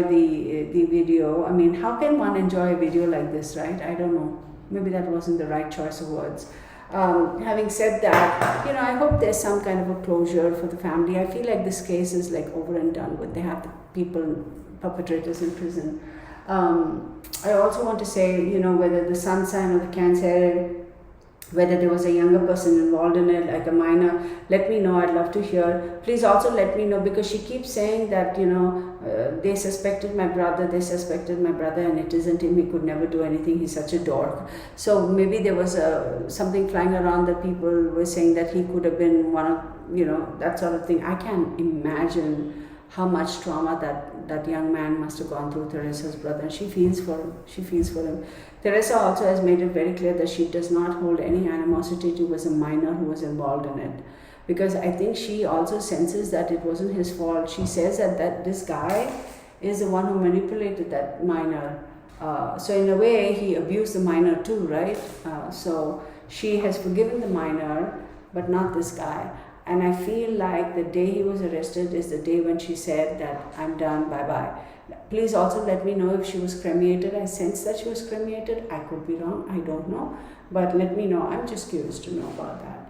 the video. I mean, how can one enjoy a video like this, right? I don't know. Maybe that wasn't the right choice of words. Having said that, I hope there's some kind of a closure for the family. I feel like this case is like over and done with. They have the perpetrators in prison. I also want to say, whether the sun sign or the Cancer, whether there was a younger person involved in it, like a minor, let me know. I'd love to hear. Please also let me know, because she keeps saying that, they suspected my brother, and it isn't him. He could never do anything. He's such a dork. So maybe there was something flying around that people were saying that he could have been one of, that sort of thing. I can't imagine how much trauma that young man must have gone through, Teresa's brother, and she feels for him. Teresa also has made it very clear that she does not hold any animosity towards a minor who was involved in it, because I think she also senses that it wasn't his fault. She says that this guy is the one who manipulated that minor. So in a way, he abused the minor too, right? So she has forgiven the minor, but not this guy. And I feel like the day he was arrested is the day when she said that I'm done, bye-bye. Please also let me know if she was cremated. I sense that she was cremated. I could be wrong. I don't know. But let me know. I'm just curious to know about that.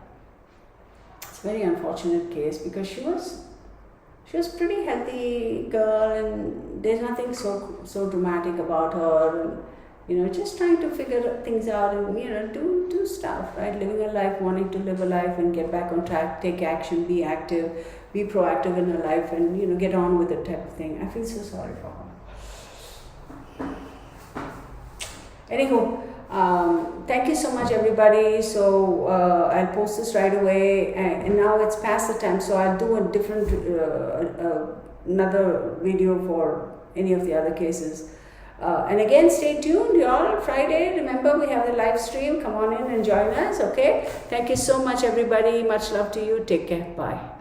It's a very unfortunate case, because she was a pretty healthy girl, and there's nothing so dramatic about her. Just trying to figure things out and, do stuff, right? Living a life, wanting to live a life and get back on track, take action, be active, be proactive in her life, and, get on with it type of thing. I feel so sorry for her. Anywho, thank you so much, everybody. So I'll post this right away, and now it's past the time, so I'll do a different, another video for any of the other cases. And again, stay tuned, y'all. Friday, remember, we have the live stream. Come on in and join us, okay? Thank you so much, everybody. Much love to you. Take care. Bye.